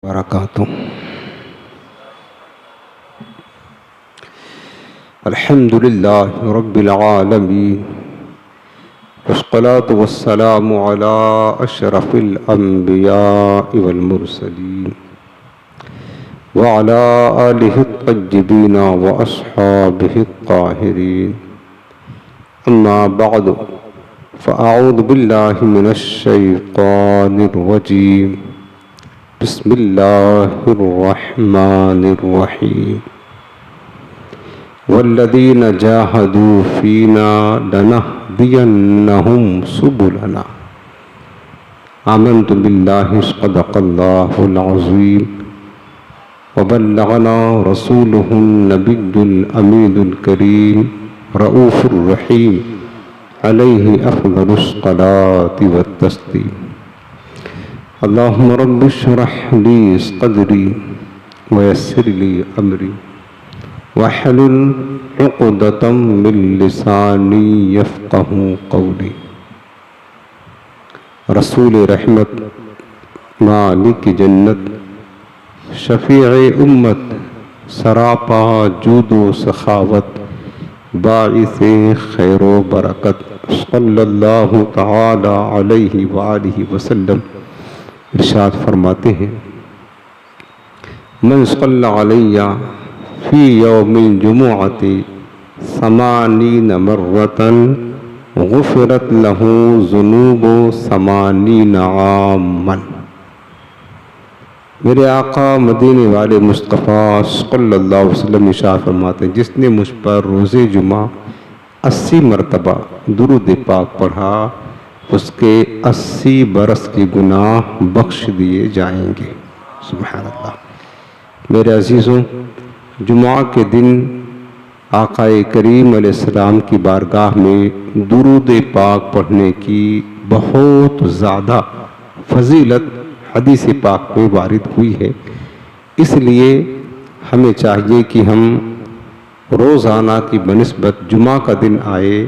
बरकातुहू। अल्हम्दुलिल्लाहि रब्बिल आलमीन वस्सलातु वस्सलामु अला अशरफिल अंबियाइ वल मुरसलीन व अला आलिहि तय्यिबीन व अस्हाबिहि ताहिरीन। अम्मा बअद फ़अऊज़ु बिल्लाहि मिनश शैतानिर रजीम। बिस्मिल्लाहिर रहमानिर रहीम। वल्लज़ीन जाहदू फ़ीना लनहदियन्नहुम सुबुलना। आमन्तु बिल्लाहि सदक़ल्लाहुल अज़ीम व बल्लगना रसूलुहुन नबियुल अमीनुल करीम रऊफ़ुर रहीम अलैहि अफ़ज़लुस सलाति वत तस्लीम। अल्लाहुम्मा रब्बि इश्रह ली सदरी व यस्सिर ली अमरी वहलुल उक़दतम मिन लिसानी यफ़क़हू क़ौली। रसूल रहमत, मालिक जन्नत, शफ़ीए उम्मत, सरापा जूदो सखावत, बाइसे खैरो बरकत सल्लल्लाहु तआला अलैहि व आलिहि वसल्लम इरशाद फरमाते हैं, मन सल्ला अलैया फ़ी यौमिल जुमुअति समानीन मर्रतन गुफ़िरत लहू ज़ुनूबु समानीन आमन। मेरे आका मदीने वाले मुस्तफ़ा सल्लल्लाहु अलैहि वसल्लम इरशाद फरमाते हैं, जिसने मुझ पर रोज़े जुमा 80 मरतबा दुरूद पाक पढ़ा उसके 80 बरस के गुनाह बख्श दिए जाएंगे। सुभान अल्लाह। मेरे अजीज़ों, जुमा के दिन आक़ाए करीम अलैहिस्सलाम की बारगाह में दुरूद पाक पढ़ने की बहुत ज़्यादा फजीलत हदीस पाक में वारिद हुई है। इसलिए हमें चाहिए कि हम रोज़ाना की बनिस्बत जुमा का दिन आए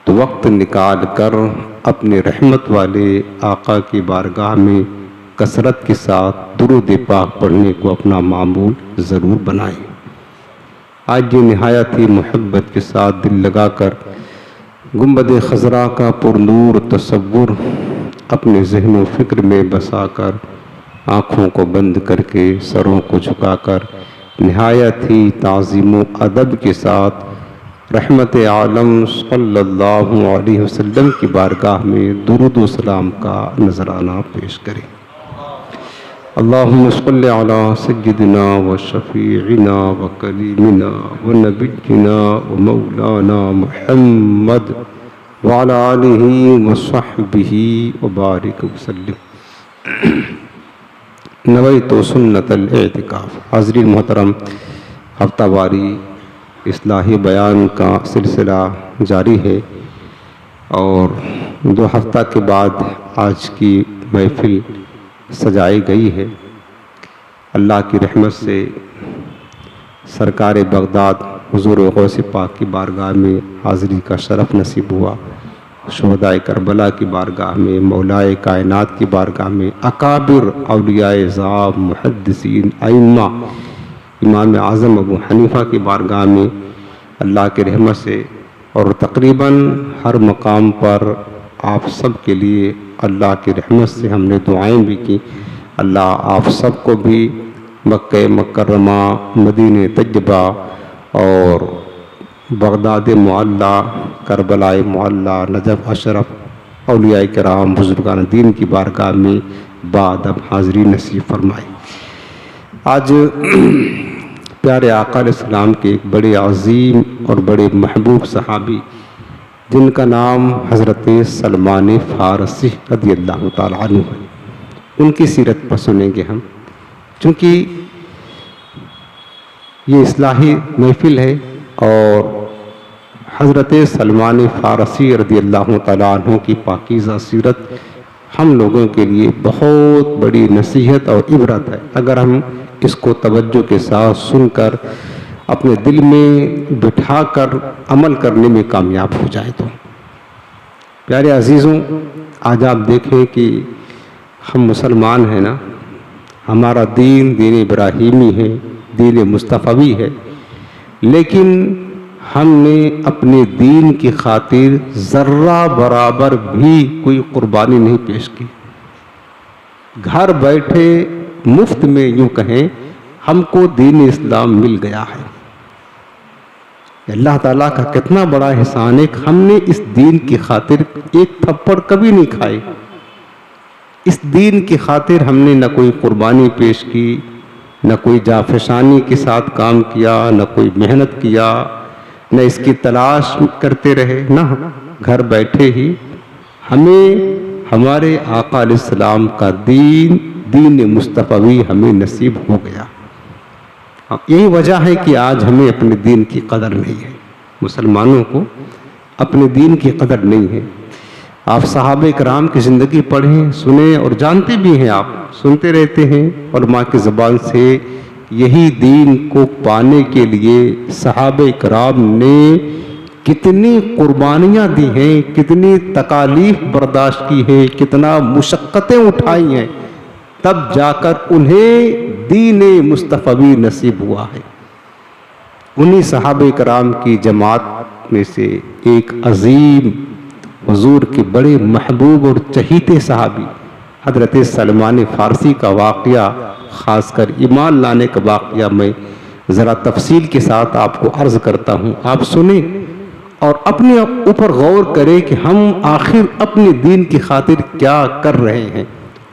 तो वक्त निकाल कर अपने रहमत वाले आका की बारगाह में कसरत के साथ दुरूद पाक पढ़ने को अपना मामूल ज़रूर बनाएं। आज ये निहायत ही मोहब्बत के साथ दिल लगाकर गुंबद खज़रा का पुरनूर तसव्वुर अपने ज़हन व फ़िक्र में बसाकर आँखों को बंद करके सरों को झुकाकर निहायत ही ताज़ीम व अदब के साथ रहमत आलम सल्लल्लाहु अलैहि वसल्लम की बारगाह में दुरूद व सलाम का नजराना पेश करें। अल्लाहुम्मा सल्लि अला सय्यिदिना व शफ़ीइना व कलीमिना व नबिय्यिना व मौलाना मुहम्मद व अला आलिहि व सहबिही व बारिक वसल्लिम। नवैतु सुन्नतल एतिकाफ़। हाज़रीन मोहतरम, हफ्तावारी इस्लाही बयान का सिलसिला जारी है और 2 हफ्ता के बाद आज की महफिल सजाई गई है। अल्लाह की रहमत से सरकार बगदाद हुज़ूर गौसे पाक की बारगाह में हाज़री का शरफ़ नसीब हुआ। शुहदाए करबला की बारगाह में, मौलाए कायनात की बारगाह में, अकाबिर औलियाए ज़ाम मुहद्दिसीन अइम्मा इमाम आज़म अबू हनीफ़ा की बारगाह में अल्लाह की रहमत से और तकरीबन हर मकाम पर आप सब के लिए अल्लाह की रहमत से हमने दुआएं भी की। अल्लाह आप सब को भी मक्के मुकर्रमा, मदीने तैयबा और बगदाद मुअल्ला, करबलाए मुअल्ला, नजफ़ अशरफ औलियाए किराम बुज़ुर्गान दीन की बारगाह में बाअदब हाज़री नसीब फरमाई। आज प्यारे आका अलैहिस्सलाम के एक बड़े अज़ीम और बड़े महबूब सहाबी जिनका नाम हज़रत सलमान फ़ारसी रज़ियल्लाहु ताला अन्हु है, उनकी सीरत पर सुनेंगे हम। चूँकि ये इस्लाही महफिल है और हज़रत सलमान फ़ारसी रज़ियल्लाहु ताला अन्हु की पाकीज़ा सीरत हम लोगों के लिए बहुत बड़ी नसीहत और इबरत है। अगर हम इसको तवज्जो के साथ सुनकर अपने दिल में बिठाकर अमल करने में कामयाब हो जाए तो। प्यारे अजीज़ों, आज आप देखें कि हम मुसलमान हैं ना, हमारा दीन दीन इब्राहीमी है, दीन मुस्तफ़वी है, लेकिन हमने अपने दीन की खातिर ज़र्रा बराबर भी कोई कुर्बानी नहीं पेश की। घर बैठे मुफ्त में यूँ कहें हमको दीन इस्लाम मिल गया है। अल्लाह ताला का कितना बड़ा एहसान है कि हमने इस दीन की खातिर एक थप्पड़ कभी नहीं खाए। इस दीन की खातिर हमने न कोई कुर्बानी पेश की, न कोई जाफशानी के साथ काम किया, न कोई मेहनत किया, न इसकी तलाश करते रहे, ना घर बैठे ही हमें हमारे आका अलैहिस्सलाम का दीन मुस्तफ़वी हमें नसीब हो गया। यही वजह है कि आज हमें अपने दीन की कदर नहीं है। मुसलमानों को अपने दीन की कदर नहीं है। आप सहाबे कराम की ज़िंदगी पढ़ें, सुने और जानते भी हैं, आप सुनते रहते हैं और माँ की ज़बान से यही दीन को पाने के लिए सहाबे कराम ने कितनी कुर्बानियाँ दी हैं, कितनी तकालीफ बर्दाश्त की है, कितना मुशक्क़तें उठाई हैं, तब जाकर उन्हें दीन मुस्तफ़वी नसीब हुआ है। उन्हीं सहाबे कराम की जमात में से एक अजीम हुजूर के बड़े महबूब और चहीते सहाबी हज़रत सलमान फ़ारसी का वाक़या, ख़ासकर ईमान लाने का वाक़या मैं ज़रा तफसील के साथ आपको अर्ज़ करता हूँ। आप सुने और अपने ऊपर गौर करें कि हम आखिर अपने दीन की खातिर क्या कर रहे हैं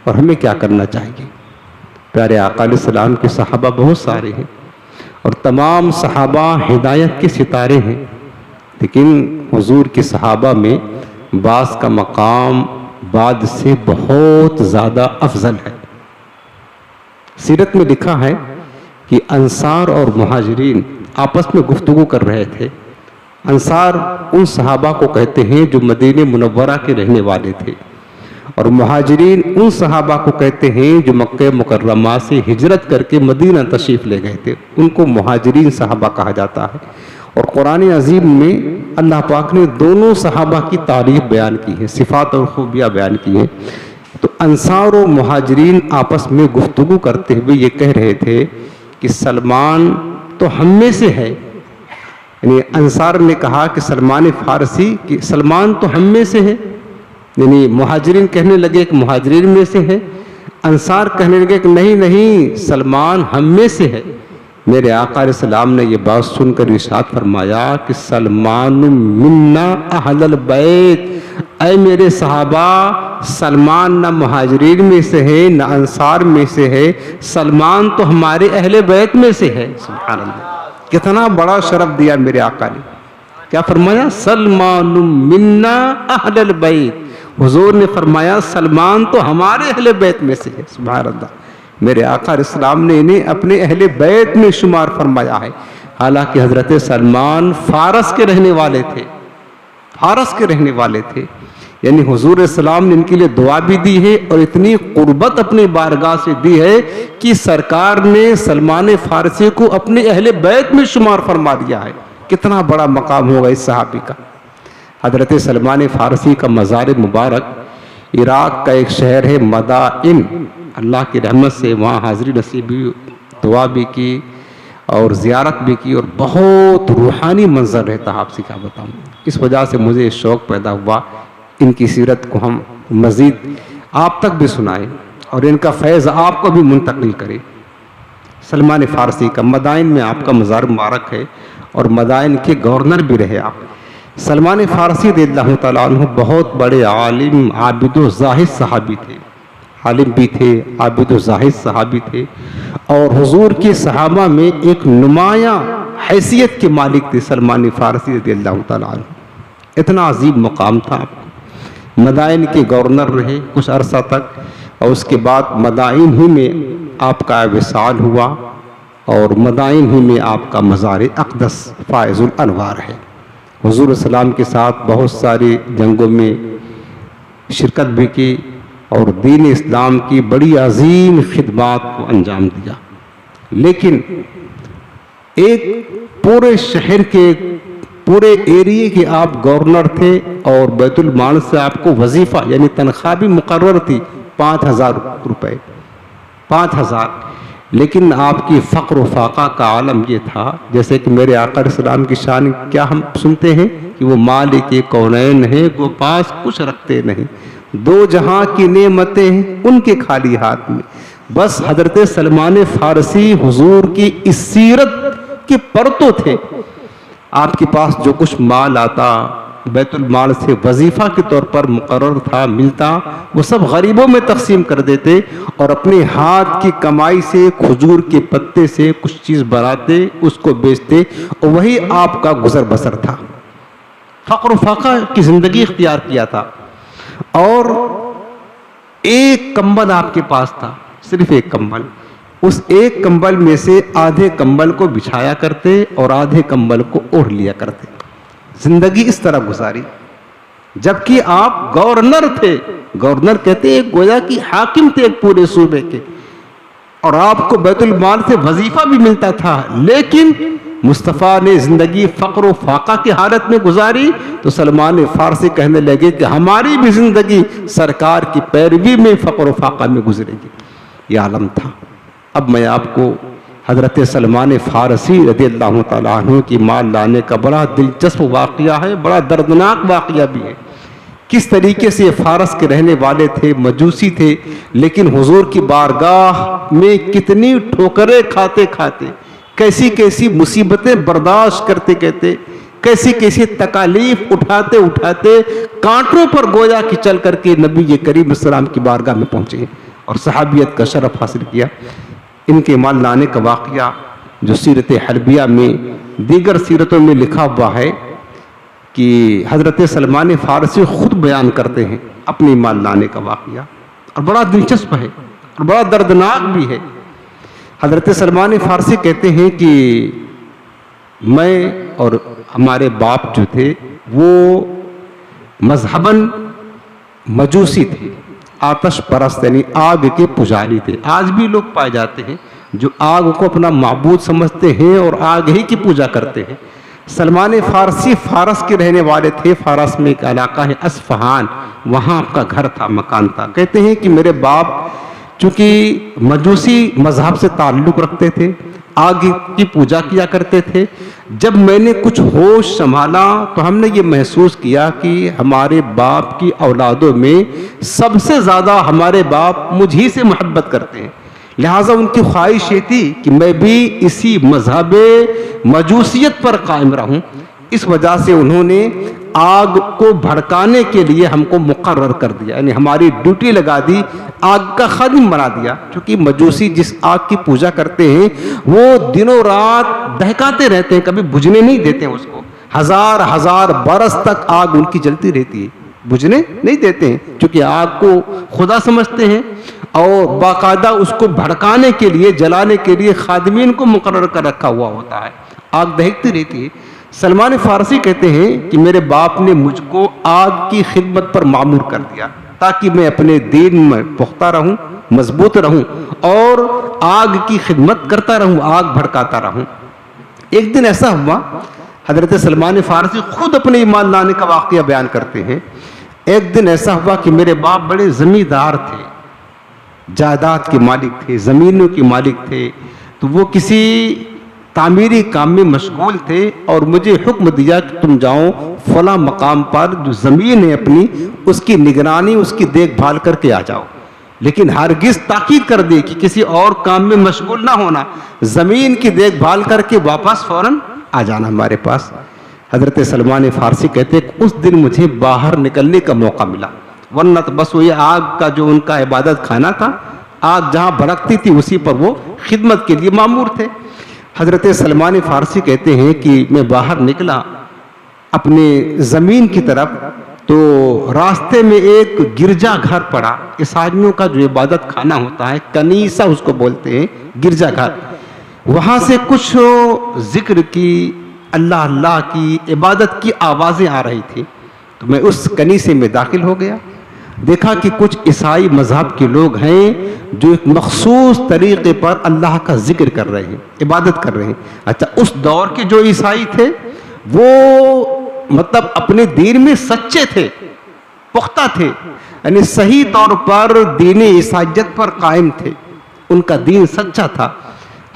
और हमें क्या करना चाहिए। प्यारे आका अलैहिस्सलाम के सहाबा बहुत सारे हैं और तमाम सहाबा हिदायत के सितारे हैं, लेकिन हुजूर के सहाबा में बास का मकाम बाद से बहुत ज़्यादा अफजल है। सीरत में लिखा है कि अंसार और मुहाजिरीन आपस में गुफ्तगू कर रहे थे। अंसार उन सहाबा को कहते हैं जो मदीने मुनव्वरा के रहने वाले थे, और मुहाजिरीन उन सहाबा को कहते हैं जो मक्के मुकर्रमा से हिजरत करके मदीना तशरीफ़ ले गए थे। उनको मुहाजिरीन सहाबा कहा जाता है। और कुरान अजीम में अल्लाह पाक ने दोनों सहाबा की तारीफ बयान की है, सिफ़ात और खूबियाँ बयान की हैं। तो अंसार और मुहाजिरीन आपस में गुफ्तगू करते हुए ये कह रहे थे कि सलमान तो हम में से है। यानी अंसार ने कहा कि सलमान फ़ारसी कि सलमान तो हम में से है, यानी मुहाजिरीन कहने लगे कि मुहाजिरीन में से है। अंसार कहने लगे कि नहीं नहीं, सलमान हम में से है। मेरे आका अलैहिस्सलाम ने ये बात सुनकर इरशाद फरमाया कि सलमान मिन्ना अहलल बैत, ऐ मेरे सहाबा, सलमान न मुहाजिरीन में से है न अंसार में से है, सलमान तो हमारे अहले बैत में से है। सुभान अल्लाह, कितना बड़ा शरफ दिया मेरे आका ने। क्या फरमाया? सलमान मिन्ना अहलल बैत। हुजूर ने फरमाया सलमान तो हमारे अहले बैत में से है। सुभान अल्लाह, मेरे आका इस्लाम ने इन्हें अपने अहले बैत में शुमार फरमाया है। हालांकि हजरत सलमान फारस के रहने वाले थे, फारस के रहने वाले थे। यानी हुजूर इस्लाम ने इनके लिए दुआ भी दी है और इतनी कुर्बत अपनी बारगाह से दी है कि सरकार ने सलमान फारसी को अपने अहले बैत में शुमार फरमा दिया है। कितना बड़ा मकाम होगा इस सहाबी का। हजरत सलमान फ़ारसी का मज़ार मुबारक इराक़ का एक शहर है मदाइन। अल्लाह की रहमत से वहाँ हाज़री नसीब भी, दुआ भी की और ज़ियारत भी की, और बहुत रूहानी मंजर रहता है। आपसे क्या बताऊँ, इस वजह से मुझे शौक़ पैदा हुआ इनकी सीरत को हम मज़ीद आप तक भी सुनाएं और इनका फैज़ आपको भी मुंतकिल करें। सलमान फ़ारसी का मदाइन में आपका मज़ार मुबारक है और मदाइन के गवर्नर भी रहे आप। सलमान फ़ारसी रज़ियल्लाहु तआला अन्हु बहुत बड़े आलिम, आबिद व ज़ाहिद सहाबी थे। आलिम भी थे, आबिद व ज़ाहिद सहाबी थे और हुजूर के सहाबा में एक नुमायाँ हैसियत के मालिक थे सलमान फ़ारसी रज़ियल्लाहु तआला अन्हु। इतना अजीब मकाम था आपको। मदाइन के गवर्नर रहे कुछ अरसा तक और उसके बाद मदाइन ही में आपका विसाल हुआ और मदाइन ही में आपका मज़ार अक़दस फ़ाइज़ुल अनवार है। हुज़ूर सलाम के साथ बहुत सारी जंगों में शिरकत भी की और दीन इस्लाम की बड़ी अजीम खिदमात को अंजाम दिया। लेकिन एक पूरे शहर के, पूरे एरिए के आप गवर्नर थे और बैतुल माल से आपको वजीफ़ा यानी तनख्वाह भी मुकर्रर थी 5000 रुपये। 5000। लेकिन आपकी फ़क्र फाका का आलम ये था, जैसे कि मेरे आका सलाम की शान क्या हम सुनते हैं कि वो मालिक कौनैन है, वो पास कुछ रखते नहीं, दो जहां की नेमतें हैं उनके खाली हाथ में। बस हजरत सलमान फारसी हुजूर की इस सीरत के परतों थे। आपके पास जो कुछ माल आता बैतुल माल से वजीफा के तौर पर मुकर्रर था, मिलता, वो सब गरीबों में तकसीम कर देते और अपने हाथ की कमाई से खजूर के पत्ते से कुछ चीज़ बनाते, उसको बेचते और वही आपका गुजर बसर था। फ़क्र फाका की ज़िंदगी इख्तियार किया था। और एक कंबल आपके पास था, सिर्फ एक कंबल। उस एक कंबल में से आधे कंबल को बिछाया करते और आधे कंबल को ओढ़ लिया करते। जिंदगी इस तरह गुजारी, जबकि आप गवर्नर थे। गवर्नर कहते हैं गोया कि हाकिम थे एक पूरे सूबे के, और आपको बैतुल माल से वजीफा भी मिलता था। लेकिन मुस्तफ़ा ने जिंदगी फ़क्र फाका की हालत में गुजारी तो सलमान फारसी कहने लगे कि हमारी भी जिंदगी सरकार की पैरवी में फ़क्र फाका में गुजरेगी। यह आलम था। अब मैं आपको हज़रत सलमान फारसी रज़ियल्लाहु ताला अन्हु की माल लाने का बड़ा दिलचस्प वाक़या है, बड़ा दर्दनाक वाक़या भी है। किस तरीके से फारस के रहने वाले थे, मजूसी थे, लेकिन हुजूर की बारगाह में कितनी ठोकरें खाते खाते, कैसी कैसी मुसीबतें बर्दाश्त करते कहते, कैसी कैसी तकालीफ उठाते उठाते कांटों पर गोया कि चल करके नबी करीम सल्लल्लाहु की बारगाह में पहुँचे और सहाबियत का शरफ हासिल किया। इनके माल लाने का वाक़या जो सीरत हरबिया में, दीगर सीरतों में लिखा हुआ है कि हज़रत सलमान फारसी खुद बयान करते हैं अपनी माल लाने का वाक़या, और बड़ा दिलचस्प है और बड़ा दर्दनाक भी है। हज़रत सलमान फारसी कहते हैं कि मैं और हमारे बाप जो थे वो मजहबन मजूसी थे, आतश परस्त यानी आग के पुजारी थे। आज भी लोग पाए जाते हैं जो आग को अपना माबूद समझते हैं और आग ही की पूजा करते हैं। सलमान फारसी फारस के रहने वाले थे। फारस में एक इलाका है अस्फहान, वहाँ आपका घर था, मकान था। कहते हैं कि मेरे बाप चूँकि मजूसी मजहब से ताल्लुक़ रखते थे, आग की पूजा किया करते थे। जब मैंने कुछ होश संभाला तो हमने ये महसूस किया कि हमारे बाप की औलादों में सबसे ज़्यादा हमारे बाप मुझी से मोहब्बत करते हैं। लिहाजा उनकी ख्वाहिश ये थी कि मैं भी इसी मजहब मजूसियत पर कायम रहूं। इस वजह से उन्होंने आग को भड़काने के लिए हमको मुकर्रर कर दिया, यानी हमारी ड्यूटी लगा दी, आग का खादिम बना दिया। क्योंकि मजूसी जिस आग की पूजा करते हैं वो दिनों रात दहकाते रहते हैं, कभी बुझने नहीं देते हैं उसको। हजार हजार बरस तक आग उनकी जलती रहती है, बुझने नहीं देते हैं, क्योंकि आग को खुदा समझते हैं और बाकायदा उसको भड़काने के लिए, जलाने के लिए खादिमीन को मुकर्रर कर रखा हुआ होता है। आग दहकती रहती है। सलमान फारसी कहते हैं कि मेरे बाप ने मुझको आग की खिदमत पर मामूर कर दिया ताकि मैं अपने दीन में पुख्ता रहूं, मजबूत रहूं और आग की खिदमत करता रहूं, आग भड़काता रहूं। एक दिन ऐसा हुआ, हजरत सलमान फारसी खुद अपने ईमान लाने का वाक़या बयान करते हैं। एक दिन ऐसा हुआ कि मेरे बाप बड़े जमींदार थे, जायदाद के मालिक थे, ज़मीनों के मालिक थे। तो वो किसी तामीरी काम में मशगूल थे और मुझे हुक्म दिया कि तुम जाओ फला मकाम पर जो ज़मीन है अपनी, उसकी निगरानी, उसकी देखभाल करके आ जाओ। लेकिन हरगिज़ ताकीद कर दी कि किसी और काम में मशगूल ना होना, ज़मीन की देखभाल करके वापस फ़ौरन आ जाना हमारे पास। हज़रत सलमान फारसी कहते कि उस दिन मुझे बाहर निकलने का मौका मिला, वरना तो बस वही आग का जो उनका इबादत खाना था, आग जहाँ भड़कती थी उसी पर वो खिदमत के लिए मामूर थे। हज़रत सलमान फारसी कहते हैं कि मैं बाहर निकला अपने ज़मीन की तरफ, तो रास्ते में एक गिरजा घर पड़ा। ईसाइयों का जो इबादत खाना होता है, कनीसा उसको बोलते हैं, गिरजा घर। वहाँ से कुछ जिक्र की, अल्लाह अल्लाह की, इबादत की आवाज़ें आ रही थी। तो मैं उस कनीसे में दाखिल हो गया। देखा कि कुछ ईसाई मजहब के लोग हैं जो एक मखसूस तरीके पर अल्लाह का जिक्र कर रहे हैं, इबादत कर रहे हैं। अच्छा, उस दौर के जो ईसाई थे वो मतलब अपने दीन में सच्चे थे, पुख्ता थे, यानी सही तौर पर दीन ईसाइयत पर कायम थे। उनका दीन सच्चा था।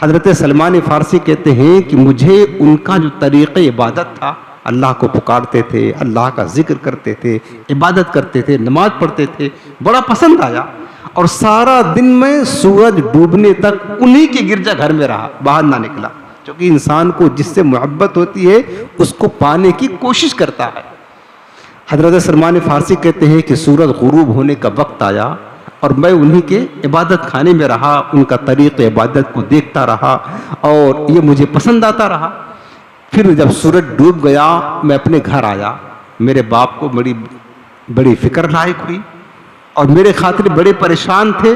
हज़रत सलमान फ़ारसी कहते हैं कि मुझे उनका जो तरीक़े इबादत था, अल्लाह को पुकारते थे, अल्लाह का जिक्र करते थे, इबादत करते थे, नमाज़ पढ़ते थे, बड़ा पसंद आया। और सारा दिन में सूरज डूबने तक उन्हीं के गिरजा घर में रहा, बाहर ना निकला, क्योंकि इंसान को जिससे मोहब्बत होती है उसको पाने की कोशिश करता है। हज़रत सलमान फ़ारसी कहते हैं कि सूरज गुरूब होने का वक्त आया और मैं उन्हीं के इबादत खाने में रहा, उनका तरीक़ इबादत को देखता रहा और ये मुझे पसंद आता रहा। फिर जब सूरज डूब गया, मैं अपने घर आया, मेरे बाप को बड़ी फ़िक्र लायक हुई और मेरे खातिर बड़े परेशान थे।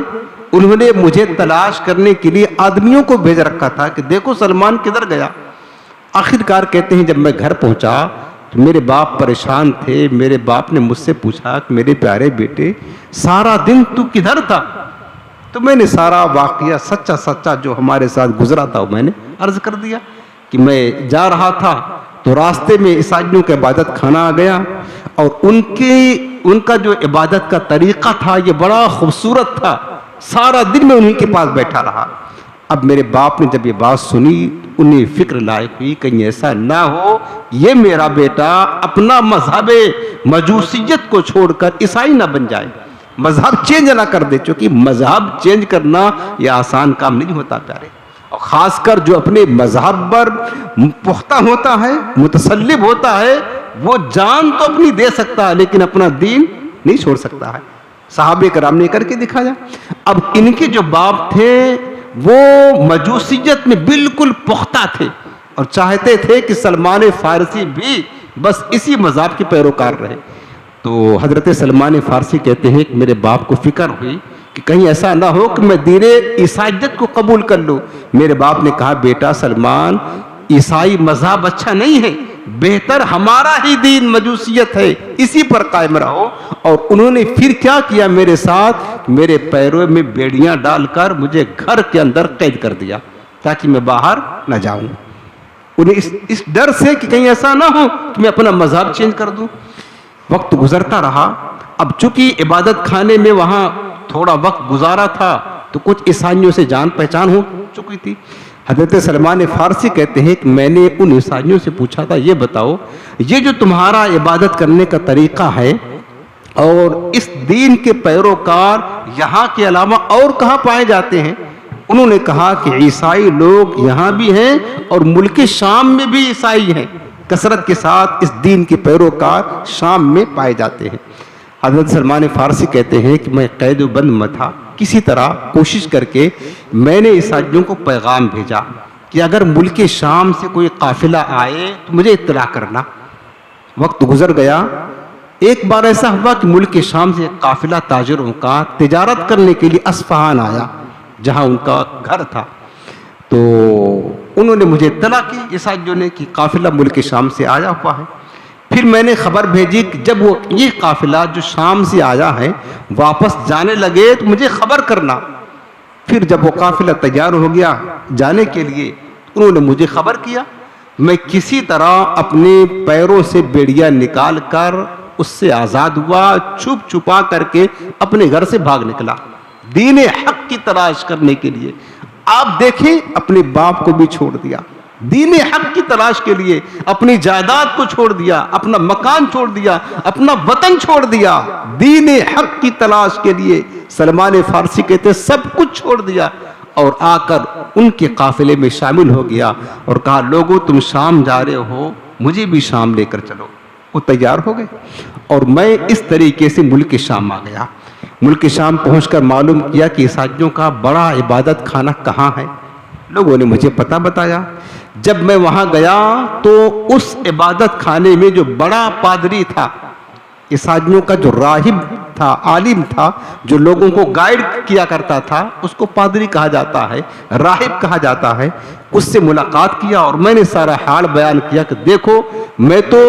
उन्होंने मुझे तलाश करने के लिए आदमियों को भेज रखा था कि देखो सलमान किधर गया। आखिरकार कहते हैं जब मैं घर पहुंचा तो मेरे बाप परेशान थे। मेरे बाप ने मुझसे पूछा कि मेरे प्यारे बेटे, सारा दिन तू किधर था? तो मैंने सारा वाक़या सच्चा सच्चा जो हमारे साथ गुजरा था मैंने अर्ज़ कर दिया कि मैं जा रहा था तो रास्ते में ईसाइयों का इबादत खाना आ गया और उनका जो इबादत का तरीक़ा था ये बड़ा खूबसूरत था। सारा दिन मैं उन्हीं के पास बैठा रहा। अब मेरे बाप ने जब ये बात सुनी, उन्हें फिक्र लायक हुई कहीं ऐसा ना हो ये मेरा बेटा अपना मजहब मजूसियत को छोड़कर ईसाई ना बन जाए, मजहब चेंज ना कर दे। क्योंकि मजहब चेंज करना ये आसान काम नहीं होता प्यारे, और ख़ासकर जो अपने मजहब पर पुख्ता होता है, मुतसल्लिब होता है, वो जान तो अपनी दे सकता है लेकिन अपना दीन नहीं छोड़ सकता है। साहबे कराम ने करके दिखाया। अब इनके जो बाप थे वो मजूसियत में बिल्कुल पुख्ता थे और चाहते थे कि सलमान फ़ारसी भी बस इसी मज़हब के पैरोकार रहे। तो हज़रत सलमान फ़ारसी कहते हैं कि मेरे बाप को फ़िक्र हुई कि कहीं ऐसा ना हो कि मैं दीन ईसाइयत को कबूल कर लूँ। मेरे बाप ने कहा, बेटा सलमान, ईसाई मज़हब अच्छा नहीं है, बेहतर हमारा ही दीन मजूसियत है, इसी पर कायम रहो। और उन्होंने फिर क्या किया मेरे साथ, मेरे पैरों में बेड़ियां डालकर मुझे घर के अंदर कैद कर दिया ताकि मैं बाहर न जाऊं। उन्हें इस डर से कि कहीं ऐसा ना हो कि मैं अपना मज़हब चेंज कर दूं। वक्त गुजरता रहा। अब चूंकि इबादत खाने में वहां थोड़ा वक्त गुजारा था तो कुछ ईसाइयों से जान पहचान हो चुकी थी। हज़रत सलमान फ़ारसी कहते हैं कि मैंने उन ईसाइयों से पूछा था, ये बताओ ये जो तुम्हारा इबादत करने का तरीक़ा है और इस दीन के पैरोकार यहाँ के अलावा और कहाँ पाए जाते हैं? उन्होंने कहा कि ईसाई लोग यहाँ भी हैं और मुल्क शाम में भी ईसाई हैं, कसरत के साथ इस दीन के पैरोकार शाम में पाए जाते हैं। हज़रत सलमान फ़ारसी कहते हैं कि मैं कैद बंद में था, किसी तरह कोशिश करके मैंने ईसाइयों को पैगाम भेजा कि अगर मुल्क शाम से कोई काफ़िला आए तो मुझे इत्तला करना। वक्त गुजर गया। एक बार ऐसा हुआ कि मुल्क शाम से एक काफ़िला ताजिरों का तिजारत करने के लिए अस्फ़हान आया, जहां उनका घर था। तो उन्होंने मुझे इत्तला की ईसाइयों ने कि काफ़िला मुल्क शाम से आया हुआ है। फिर मैंने खबर भेजी कि जब वो ये काफ़िला जो शाम से आया है वापस जाने लगे तो मुझे खबर करना। फिर जब वो काफ़िला तैयार हो गया जाने के लिए, उन्होंने मुझे खबर किया। मैं किसी तरह अपने पैरों से बेड़ियां निकाल कर उससे आज़ाद हुआ, छुप छुपा करके अपने घर से भाग निकला दीन हक की तलाश करने के लिए। आप देखें, अपने बाप को भी छोड़ दिया दीन हक की तलाश के लिए, अपनी जायदाद को छोड़ दिया, अपना मकान छोड़ दिया, अपना वतन छोड़ दिया, दीन हक की तलाश के लिए सलमान फ़ारसी कहते सब कुछ छोड़ दिया और आकर उनके काफिले में शामिल हो गया और कहा, लोगों तुम शाम जा रहे हो, मुझे भी शाम लेकर चलो। वो तैयार हो गए और मैं इस तरीके से मुल्क शाम आ गया। मुल्क शाम पहुंचकर मालूम किया कि ईसाइयों का बड़ा इबादत खाना कहाँ है। लोगों ने मुझे पता बताया। जब मैं वहां गया तो उस इबादत खाने में जो बड़ा पादरी था, ईसाइयों का जो राहिब था, आलिम था, जो लोगों को गाइड किया करता था, उसको पादरी कहा जाता है, राहिब कहा जाता है, उससे मुलाकात किया और मैंने सारा हाल बयान किया कि देखो मैं तो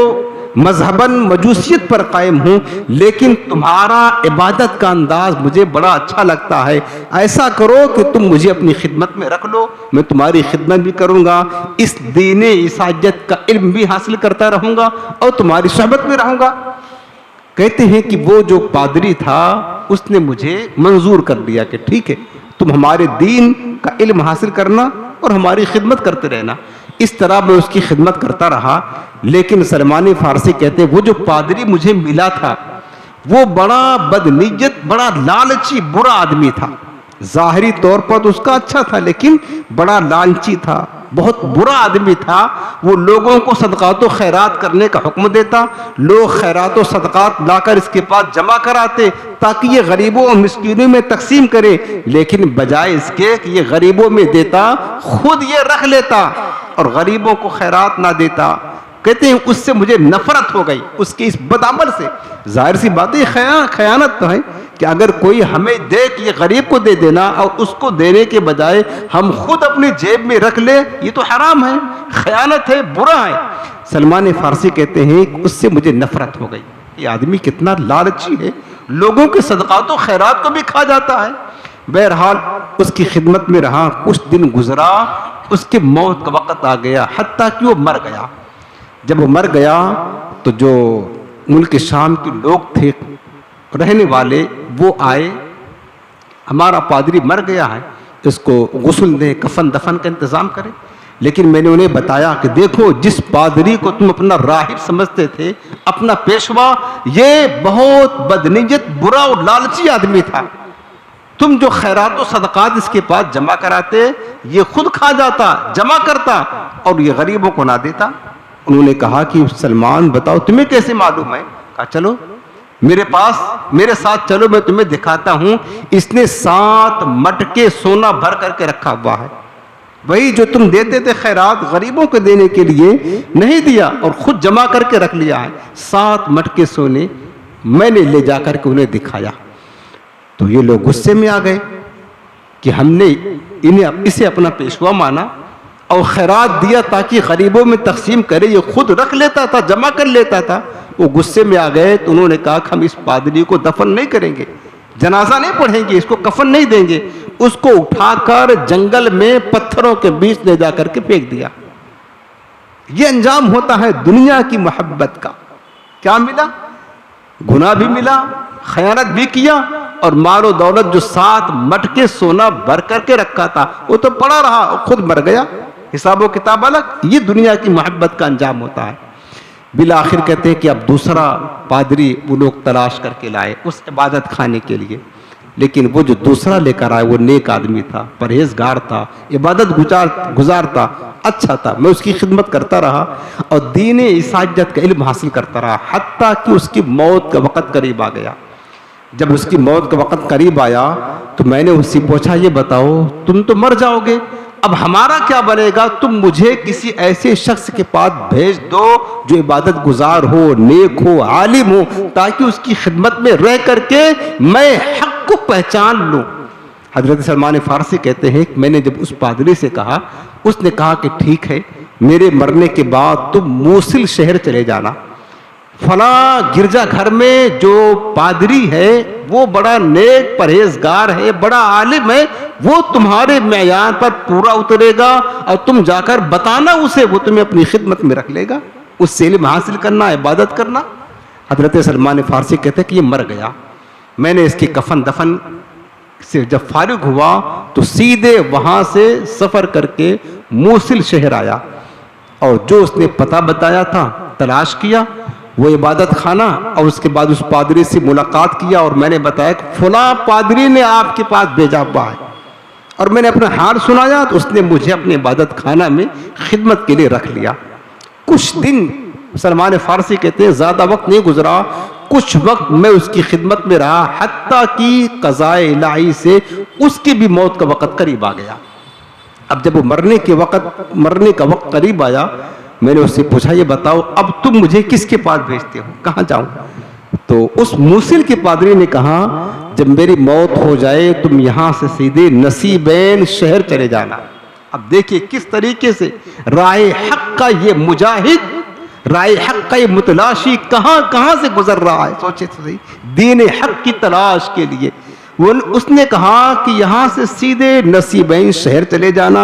मजहबन मजूसियत पर कायम हूँ, लेकिन तुम्हारा इबादत का अंदाज मुझे बड़ा अच्छा लगता है। ऐसा करो कि तुम मुझे अपनी खिदमत में रख लो, मैं तुम्हारी खिदमत भी करूँगा, इस दीन ईसाइयत का इल्म भी हासिल करता रहूँगा और तुम्हारी सोहबत में रहूँगा। कहते हैं कि वो जो पादरी था उसने मुझे मंजूर कर दिया कि ठीक है तुम हमारे दीन का इल्म हासिल करना और हमारी खिदमत करते रहना। इस तरह मैं उसकी खिदमत करता रहा। लेकिन सलमान फारसी कहते हैं वो जो पादरी मुझे मिला था वो बड़ा बदनीयत, बड़ा लालची, बुरा आदमी था। जाहिरी तौर पर तो उसका अच्छा था लेकिन बड़ा लालची था, बहुत बुरा आदमी था। वो लोगों को सदकात व खैरात करने का हुक्म देता, लोग खैरात व सदकात लाकर इसके पास जमा कराते ताकि ये गरीबों और मिस्कीनों में तकसीम करे, लेकिन बजाय इसके कि ये गरीबों में देता खुद ये रख लेता और गरीबों को खैरात ना देता। कहते हैं उससे मुझे नफरत हो गई, उसके इस बदअमल से। जाहिर सी बात है खयानत तो है कि अगर कोई हमें दे कि ये गरीब को दे देना और उसको देने के बजाय हम खुद अपनी जेब में रख ले, ये तो हराम है, खयानत है, बुरा है। सलमान फारसी कहते हैं कि उससे मुझे नफरत हो गई। ये आदमी कितना लालची है, लोगों के सदकात व खैरात को भी खा जाता है। बहरहाल उसकी खिदमत में रहा, कुछ दिन गुजरा, उसके मौत का वक़्त आ गया, हत्ता कि वो मर गया। जब वो मर गया तो जो मुल्क शाम के लोग थे रहने वाले, वो आए, हमारा पादरी मर गया है, इसको गुस्ल दें, कफन दफन का इंतज़ाम करें। लेकिन मैंने उन्हें बताया कि देखो, जिस पादरी को तुम अपना राहिब समझते थे, अपना पेशवा, ये बहुत बदनीयत, बुरा और लालची आदमी था। तुम जो खैरात और सदकात इसके पास जमा कराते, ये खुद खा जाता, जमा करता और ये गरीबों को ना देता। उन्होंने कहा कि सलमान बताओ तुम्हें कैसे मालूम है? कहा चलो मेरे पास, मेरे साथ चलो, मैं तुम्हें दिखाता हूं। इसने 7 मटके सोना भर करके रखा हुआ है, वही जो तुम देते थे खैरात गरीबों को देने के लिए, नहीं दिया और खुद जमा करके रख लिया है। 7 मटके सोने मैंने ले जाकर के उन्हें दिखाया। तो ये लोग गुस्से में आ गए कि हमने इसे अपना पेशवा माना और खैरात दिया ताकि गरीबों में तकसीम करे, ये खुद रख लेता था, जमा कर लेता था। वो गुस्से में आ गए तो उन्होंने कहा कि हम इस पादरी को दफन नहीं करेंगे, जनाजा नहीं पढ़ेंगे, इसको कफन नहीं देंगे। उसको उठाकर जंगल में पत्थरों के बीच ले जाकर के फेंक दिया। ये अंजाम होता है दुनिया की मोहब्बत का। क्या मिला? गुनाह भी मिला, खयानत भी किया और मालो दौलत जो 7 मटके सोना भर करके रखा था वो तो पड़ा रहा और खुद मर गया। हिसाबो किताब अलग। ये दुनिया की मोहब्बत का अंजाम होता है। बिला आखिर कहते हैं कि अब दूसरा पादरी वो लोग तलाश करके लाए उस इबादत खाने के लिए। लेकिन वो जो दूसरा लेकर आए वो नेक आदमी था, परहेजगार था, इबादत गुजार था, अच्छा था। मैं उसकी खिदमत करता रहा और दीन ईसाइयत का इल्म हासिल करता रहा, हत्ता कि उसकी मौत का वक़्त करीब आ गया। जब उसकी मौत का वक़्त करीब आया तो मैंने उससे पूछा, ये बताओ तुम तो मर जाओगे, अब हमारा क्या बनेगा? तुम मुझे किसी ऐसे शख्स के पास भेज दो जो इबादत गुजार हो, नेक हो, आलिम हो, ताकि उसकी खिदमत में रह करके मैं हक को पहचान लूं। हजरत सलमान फारसी कहते हैं कि मैंने जब उस पादरी से कहा, उसने कहा कि ठीक है, मेरे मरने के बाद तुम मूसिल शहर चले जाना, फला गिरजा घर में जो पादरी है वो बड़ा नेक परहेजगार है, बड़ा आलिम है, वो तुम्हारे मेयार पर पूरा उतरेगा और तुम जाकर बताना उसे, वो तुम्हें अपनी खिदमत में रख लेगा। उससे इल्म हासिल करना, इबादत करना। हजरत सलमान फारसी कहते हैं कि ये मर गया। मैंने इसकी कफन दफन से जब फारिग हुआ तो सीधे वहां से सफर करके मूसिल शहर आया और जो उसने पता बताया था तलाश किया, वो इबादत खाना, और उसके बाद उस पादरी से मुलाकात किया और मैंने बताया कि फला पादरी ने आपके पास भेजा हुआ है, और मैंने अपना हाल सुनाया तो उसने मुझे अपने इबादत खाना में खिदमत के लिए रख लिया। कुछ दिन सलमान फारसी कहते हैं ज़्यादा वक्त नहीं गुजरा, कुछ वक्त मैं उसकी खिदमत में रहा, हत्ता कि क़ज़ाए इलाही से उसकी भी मौत का वक़्त करीब आ गया। अब जब वो मरने का वक्त करीब आया, मैंने उससे पूछा, ये बताओ अब तुम मुझे किसके पास भेजते हो, कहाँ जाऊं? तो उस मूसिल के पादरी ने कहा, जब मेरी मौत हो जाए तुम यहाँ से सीधे नसीबैन शहर चले जाना। अब देखिए किस तरीके से राय हक का ये मुजाहिद, राय हक का ये मुतलाशी कहाँ से गुजर रहा है। सोचे तो सही, दीन हक की तलाश के लिए उसने कहा कि यहाँ से सीधे नसीबैन शहर चले जाना,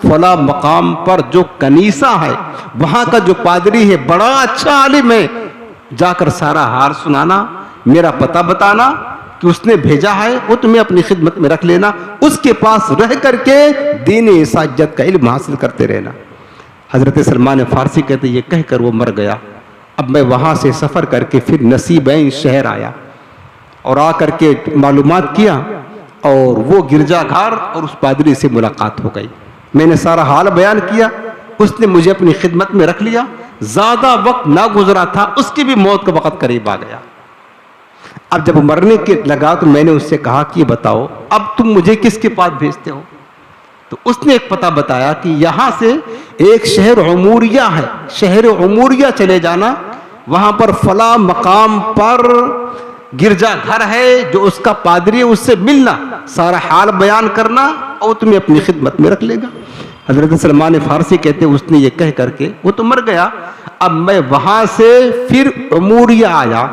फला मकाम पर जो कनीसा है वहाँ का जो पादरी है बड़ा अच्छा आलिम है, जाकर सारा हाल सुनाना, मेरा पता बताना कि उसने भेजा है वो तुम्हें अपनी खिदमत में रख लेना, उसके पास रह करके दीन इसाजत का इल्म हासिल करते रहना। हज़रत सलमान फ़ारसी कहते ये कहकर वो मर गया। अब मैं वहाँ से सफ़र करके फिर नसीबैन शहर आया और आकर के मालूमात किया और वो गिरजाघर और उस पादरी से मुलाकात हो गई। मैंने सारा हाल बयान किया, उसने मुझे अपनी खिदमत में रख लिया। ज़्यादा वक्त ना गुजरा था, उसकी भी मौत का वक्त करीब आ गया। अब जब मरने के लगा तो मैंने उससे कहा कि ये बताओ अब तुम मुझे किसके पास भेजते हो? तो उसने एक पता बताया कि यहाँ से एक शहर उमूरिया है, शहर उमूरिया चले जाना, वहाँ पर फला मकाम पर गिरजा घर है, जो उसका पादरी है उससे मिलना, सारा हाल बयान करना और तुम्हें अपनी खिदमत में रख लेगा। हज़रत सलमान फ़ारसी कहते उसने ये कह करके वो तो मर गया। अब मैं वहाँ से फिर उमूरिया आया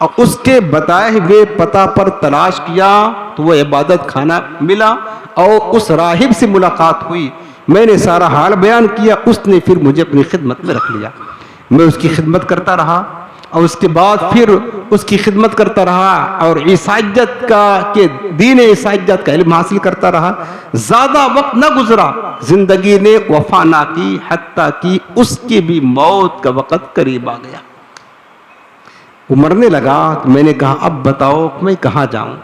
और उसके बताए हुए पता पर तलाश किया तो वो इबादत खाना मिला और उस राहिब से मुलाकात हुई। मैंने सारा हाल बयान किया, उसने फिर मुझे अपनी खिदमत में रख लिया। मैं उसकी खिदमत करता रहा और उसके बाद फिर उसकी खिदमत करता रहा और ईसाइयत का के दीन ईसाइयत का इल्म हासिल करता रहा। ज़्यादा वक्त न गुजरा, जिंदगी ने वफा ना की, हत्ता की उसकी भी मौत का वक्त करीब आ गया। वो मरने लगा तो मैंने कहा अब बताओ मैं कहाँ जाऊँ?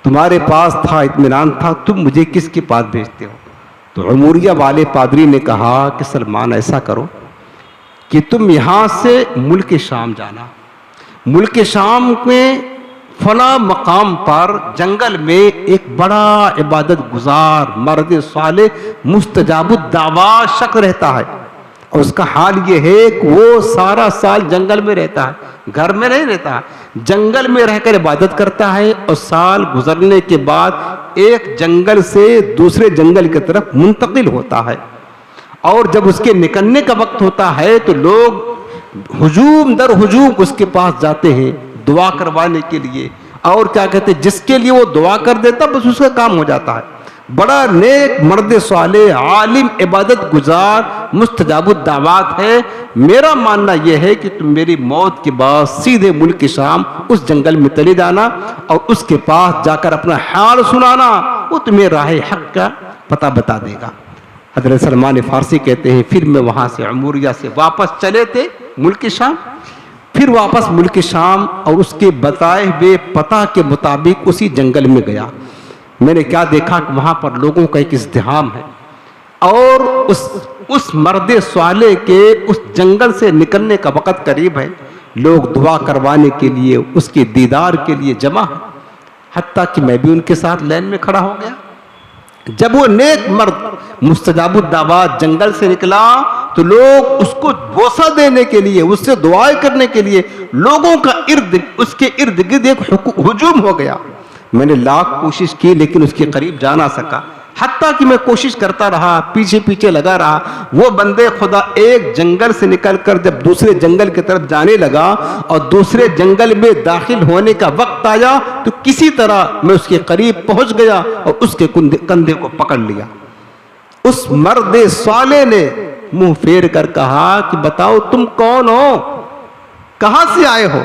तुम्हारे पास था, इत्मीनान था, तुम मुझे किसके पास भेजते हो? तो उमूरिया वाले पादरी ने कहा कि सलमान ऐसा करो कि तुम यहाँ से मुल्क शाम जाना, मुल्क शाम में फला मकाम पर जंगल में एक बड़ा इबादत गुजार मर्द साले मुस्तजाबुद दावा शख्स रहता है और उसका हाल ये है कि वो सारा साल जंगल में रहता है, घर में नहीं रहता है, जंगल में रहकर इबादत करता है और साल गुजरने के बाद एक जंगल से दूसरे जंगल की तरफ मुंतकिल होता है और जब उसके निकलने का वक्त होता है तो लोग हुजूम दर हुजूम उसके पास जाते हैं दुआ करवाने के लिए और क्या कहते हैं जिसके लिए वो दुआ कर देता बस उसका काम हो जाता है। बड़ा नेक मर्द साले आलिम इबादत गुजार मुस्तजाबुद दावात है। मेरा मानना यह है कि तुम मेरी मौत के बाद सीधे मुल्क शाम उस जंगल में चले जाना और उसके पास जाकर अपना हाल सुनाना, वो तुम्हें राह हक का पता बता देगा। हज़रत सलमान फ़ारसी कहते हैं फिर मैं वहाँ से उमूरिया से वापस चले थे मुल्क शाम, फिर वापस मुल्क शाम और उसके बताए हुए पता के मुताबिक उसी जंगल में गया। मैंने क्या देखा कि वहाँ पर लोगों का एक इज़्तिहाम है और उस मर्द स्वाले के उस जंगल से निकलने का वक़्त करीब है। लोग दुआ करवाने के लिए उसके दीदार के लिए जमा है, हत्ता कि मैं भी उनके साथ लाइन में खड़ा हो गया। जब वो नेक मर्द मुस्तजाबुद दावात जंगल से निकला तो लोग उसको बोसा देने के लिए, उससे दुआएं करने के लिए लोगों का उसके इर्द गिर्द एक हुजूम हो गया। मैंने लाख कोशिश की लेकिन उसके करीब जा ना सका, हत्ता कि मैं कोशिश करता रहा, पीछे पीछे लगा रहा। वो बंदे खुदा एक जंगल से निकलकर जब दूसरे जंगल की तरफ जाने लगा और दूसरे जंगल में दाखिल होने का वक्त आया तो किसी तरह मैं उसके करीब पहुंच गया और उसके कंधे को पकड़ लिया। उस मर्द साले ने मुंह फेर कर कहा कि बताओ तुम कौन हो, कहां से आए हो?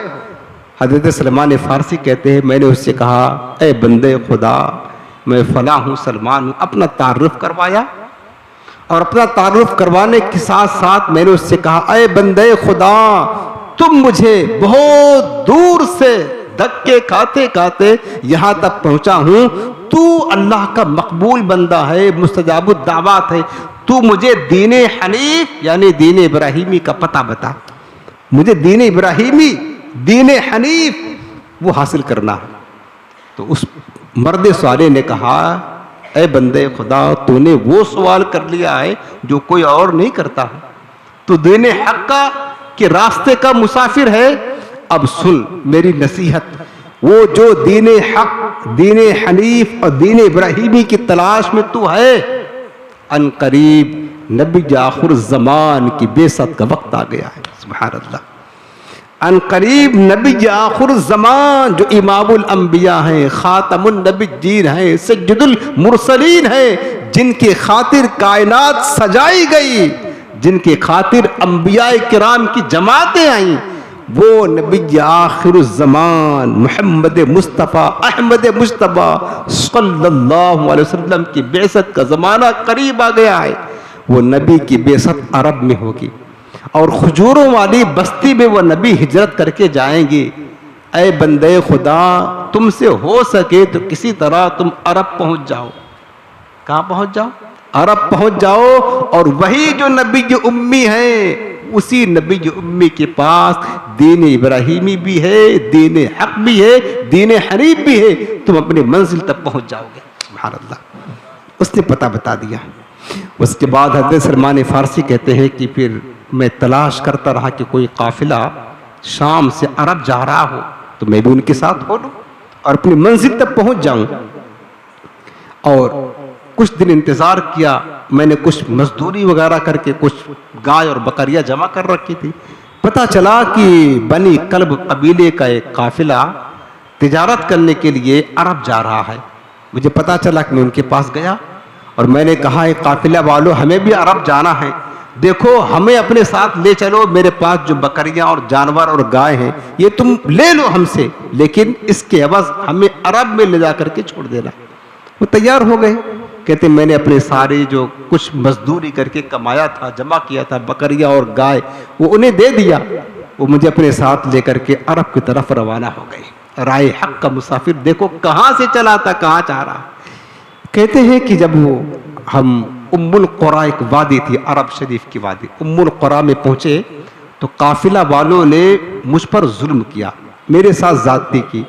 हज़रत सलमान फ़ारसी कहते हैं मैंने उससे कहा ए बंदे खुदा मैं फला हूँ, सलमान हूँ। अपना तारुफ करवाया और अपना तारुफ करवाने के साथ साथ मैंने उससे कहा ए बंदे खुदा तुम मुझे बहुत दूर से धक्के खाते खाते यहाँ तक पहुँचा हूँ, तू अल्लाह का मकबूल बंदा है, मुस्तजाबुद दावात है, तू मुझे दीन हनीफ यानी दीन इब्राहिमी का पता बता। मुझे दीन इब्राहिमी दीन हनीफ वो हासिल करना है। तो उस मर्द साले ने कहा ए बंदे खुदा तूने वो सवाल कर लिया है जो कोई और नहीं करता है, तू दीन हक का के रास्ते का मुसाफिर है। अब सुन मेरी नसीहत, वो जो दीन हक दीन हनीफ और दीन इब्राहिमी की तलाश में तू है, अन करीब नबी आखिर ज़मान की बेसत का वक्त आ गया है। सुभान अल्लाह, अन करीब नबी आखिर ज़मान जो इमामुल अंबिया हैं, खातमुन नबिय्यीन हैं, सय्यदुल मुरसलीन हैं, जिनके खातिर कायनात सजाई गई, जिनके खातिर अंबिया किराम की जमातें आई, वो नबी आखिरुज़्ज़मान मोहम्मद मुस्तफ़ा अहमद मुश्तबा सल्लल्लाहु अलैहि वसल्लम की बेसत का ज़माना करीब आ गया है। वो नबी की बेसत अरब में होगी और खजूरों वाली बस्ती में वो नबी हिजरत करके जाएंगे। ऐ बंदे खुदा, तुमसे हो सके तो किसी तरह तुम अरब पहुंच जाओ। कहाँ पहुंच जाओ? अरब पहुंच जाओ। और वही जो नबी जो उम्मी है, उसी नबी जो उम्मी के पास दीन इब्राहिमी भी है, दीन हक भी है, दीन हनीफ भी है। तुम अपनी मंजिल तक पहुंच जाओगे। सुभान अल्लाह। उसने पता बता दिया। उसके बाद हज़रत सलमान फारसी कहते हैं कि फिर मैं तलाश करता रहा कि कोई काफिला शाम से अरब जा रहा हो तो मैं भी उनके साथ हो लूँ और अपनी मंजिल तक पहुंच जाऊं। और कुछ दिन इंतजार किया मैंने, कुछ मजदूरी वगैरह करके कुछ गाय और बकरियां जमा कर रखी थी। पता चला कि बनी कल्ब कबीले का एक काफिला तिजारत करने के लिए अरब जा रहा है। मुझे पता चला कि मैं उनके पास गया और मैंने कहा, एक काफिला वालों, हमें भी अरब जाना है, देखो हमें अपने साथ ले चलो। मेरे पास जो बकरियां और जानवर और गाय हैं ये तुम ले लो हमसे, लेकिन इसके अवज हमें अरब में ले जा करके छोड़ देना। वो तैयार हो गए। कहते मैंने अपने सारे जो कुछ मजदूरी करके कमाया था, जमा किया था, बकरियां और गाय, वो उन्हें दे दिया। वो मुझे अपने साथ लेकर के अरब की तरफ रवाना हो गए। राय हक का मुसाफिर देखो कहाँ से चला था, कहाँ जा रहा। कहते हैं कि जब वो हम उम्मुल कुरा, एक वादी थी अरब शरीफ की वादी, उम्मुल कुरा में पहुंचे तो काफिला वालों ने मुझ पर जुल्म किया, मेरे साथ ज्यादती की।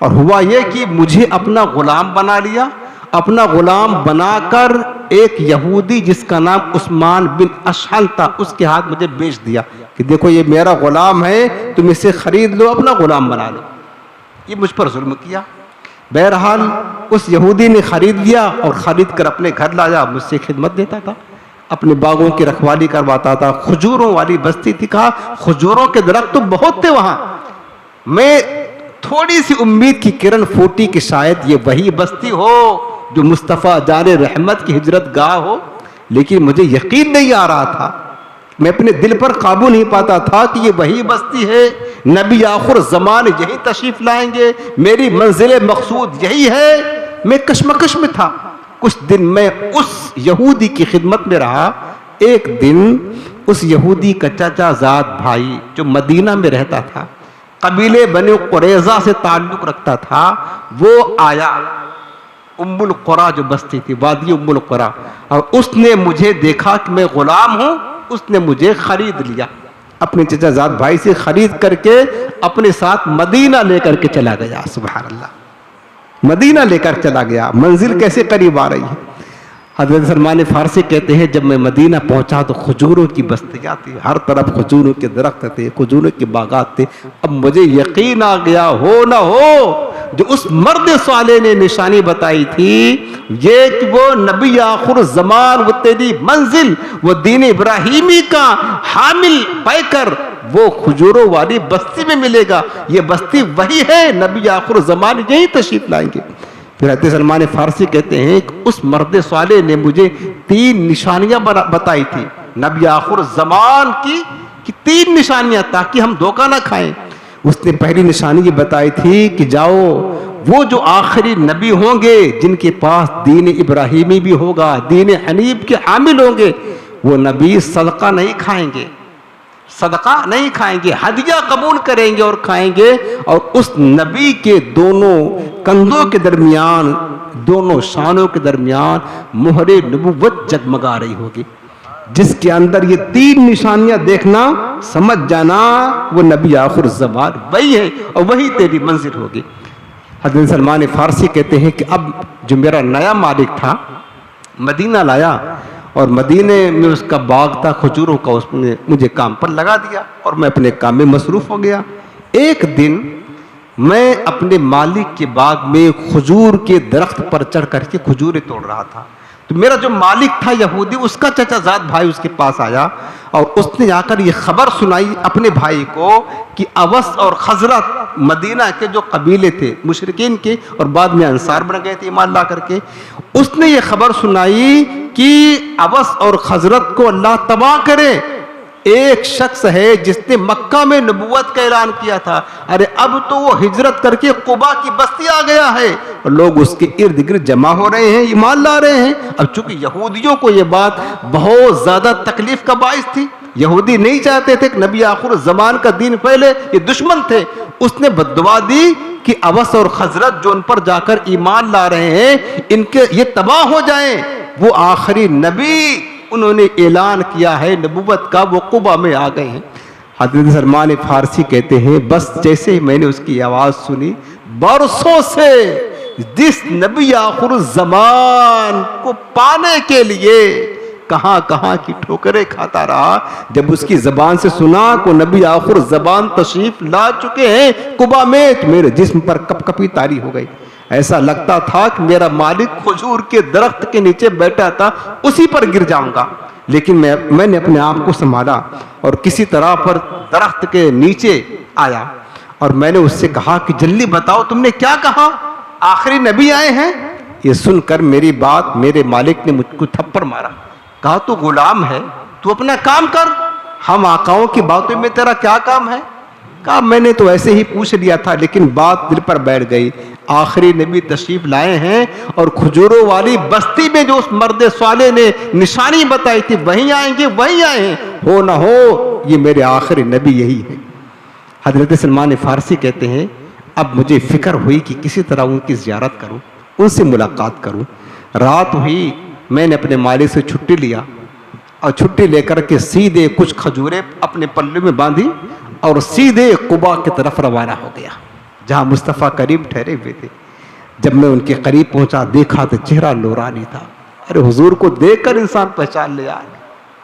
और हुआ ये कि मुझे अपना गुलाम बना लिया। अपना गुलाम बनाकर एक यहूदी जिसका नाम उस्मान बिन अशहल था, उसके हाथ मुझे बेच दिया कि देखो ये मेरा गुलाम है, तुम इसे खरीद लो, अपना गुलाम बना लो। ये मुझ पर जुल्म किया। बहरहाल उस यहूदी ने खरीद लिया और खरीद कर अपने घर लाया, मुझसे खिदमत देता था, अपने बागों की रखवाली करवाता था। खजूरों वाली बस्ती थी, कहा खजूरों के दरख्त तो बहुत थे वहां। मैं थोड़ी सी उम्मीद की किरण फूटी कि शायद ये वही बस्ती हो जो मुस्तफ़ा जाने रहमत की हिजरत गाह हो, लेकिन मुझे यकीन नहीं आ रहा था। मैं अपने दिल पर काबू नहीं पाता था कि ये वही बस्ती है, नबी आखिर ज़मान यही तशरीफ लाएंगे, मेरी मंजिल मकसूद यही है। मैं कश्मकश में था। कुछ दिन मैं उस यहूदी की खिदमत में रहा। एक दिन उस यहूदी का चाचा जाद भाई जो मदीना में रहता था, कबीले बने कुरैज़ा से ताल्लुक रखता था, वो आया। उम्मुल कुरा जो बस्ती थी, वादी उम्मुल कुरा, और उसने मुझे देखा कि मैं गुलाम हूं, उसने मुझे खरीद लिया। अपने चचा जाद भाई से खरीद करके अपने साथ मदीना लेकर के चला गया। सुभान अल्लाह, मदीना लेकर चला गया। मंजिल कैसे करीब आ रही है। हज़रत सलमान फारसी कहते हैं जब मैं मदीना पहुंचा तो खजूरों की बस्तियाँ थी, हर तरफ खजूरों के दरख्त थे, खजूरों के बागात थे। अब मुझे यकीन आ गया, हो ना हो जो उस मर्द साले ने निशानी बताई थी, ये कि वो नबी आखिर ज़मान, वो तेरी मंजिल, वो दीन इब्राहिमी का हामिल पैकर वो खजूरों वाली बस्ती में मिलेगा। ये बस्ती वही है, नबी आखिर ज़मान यही तशरीफ लाएंगे। फिर हज़रत सलमान फारसी कहते हैं कि उस मर्द साले ने मुझे 3 निशानियां बताई थी नबी आखिर ज़मान की, कि 3 निशानियां, ताकि हम धोखा ना खाएं। उसने पहली निशानी ये बताई थी कि जाओ, वो जो आखिरी नबी होंगे जिनके पास दीन इब्राहिमी भी होगा, दीन हनीफ के हामिल होंगे, वो नबी सदका नहीं खाएंगे, सदका नहीं खाएंगे, हदिया कबूल करेंगे और खाएंगे। और उस नबी के दोनों कंधों के दरमियान, दोनों शानों के दरमियान मोहरे नबुव्वत जगमगा रही होगी, जिसके अंदर ये 3 निशानियां देखना, समझ जाना वो नबी आखिर ज़मान वही है और वही तेरी मंजिल होगी। हज़रत सलमान फारसी कहते हैं कि अब जो मेरा नया मालिक था मदीना लाया और मदीने में उसका बाग था खजूरों का, उसने मुझे काम पर लगा दिया और मैं अपने काम में मसरूफ़ हो गया। एक दिन मैं अपने मालिक के बाग में खजूर के दरख्त पर चढ़ करके खजूरें तोड़ रहा था। तो मेरा जो मालिक था यहूदी, उसका चचा जाद भाई उसके पास आया और उसने आकर ये खबर सुनाई अपने भाई को कि अवस और खजरत मदीना के जो कबीले थे मुशरिकीन के, और बाद में अंसार बन गए थे ईमान ला करके, उसने ये खबर सुनाई कि अवस और खजरत को अल्लाह तबाह करे। एक शख्स है जिसने मक्का में नबूवत का ऐलान किया था, अरे अब तो वो हिजरत करके कुबा की बस्ती आ गया है और लोग उसके इर्द गिर्द जमा हो रहे हैं, ईमान ला रहे हैं। अब चूंकि यहूदियों को ये बात बहुत ज्यादा तकलीफ का बाइस थी, यहूदी नहीं चाहते थे कि नबी आखिर ज़मान का दिन फैले, ये दुश्मन थे। उसने बद्दुआ दी कि अवस और खजरत जो उन पर जाकर ईमान ला रहे हैं, इनके ये तबाह हो जाएं। वो आखिरी नबी उन्होंने ऐलान किया है नबूवत का, वो कुबा में आ गए हैं। हज़रत सलमान फारसी कहते हैं, बस जैसे ही मैंने उसकी आवाज़ सुनी, बरसों से जिस नबी आखिर ज़मान को पाने के लिए कहां कहां की ठोकरें खाता रहा, जब उसकी जबान से सुना को नबी आखिर जबान तशरीफ ला चुके हैं कुबा में, तो मेरे जिस्म पर कपकपी तारी हो गई। ऐसा लगता था कि मेरा मालिक खजूर के दरख्त के नीचे बैठा था, उसी पर गिर जाऊंगा। लेकिन मैंने अपने आप को संभाला और किसी तरह पर दरख्त के नीचे आया और मैंने उससे कहा कि जल्दी बताओ तुमने क्या कहा, आखिरी नबी आए हैं। ये सुनकर मेरी बात मेरे मालिक ने मुझको थप्पड़ मारा, कहा तू गुलाम है, तू अपना काम कर, हम आकाओं की बातों में तेरा क्या काम है। कहा मैंने तो ऐसे ही पूछ लिया था, लेकिन बात दिल पर बैठ गई। आखिरी नबी तशरीफ लाए हैं और खजूरों वाली बस्ती में जो उस मर्द स्वाले ने निशानी बताई थी वहीं आएंगे, वहीं आए हैं, हो ना हो ये मेरे आखिरी नबी यही है। हजरत सलमान फारसी कहते हैं, अब मुझे फिक्र हुई कि किसी तरह उनकी ज़ियारत करूं, उनसे मुलाकात करूं। रात हुई, मैंने अपने मालिक से छुट्टी लिया और छुट्टी लेकर के सीधे कुछ खजूरें अपने पल्ले में बांधी और सीधे कुबा की तरफ रवाना हो गया, जहां मुस्तफ़ा करीब ठहरे हुए थे। जब मैं उनके करीब पहुंचा, देखा तो चेहरा नूरानी था। अरे हुजूर को देखकर इंसान पहचान ले यार,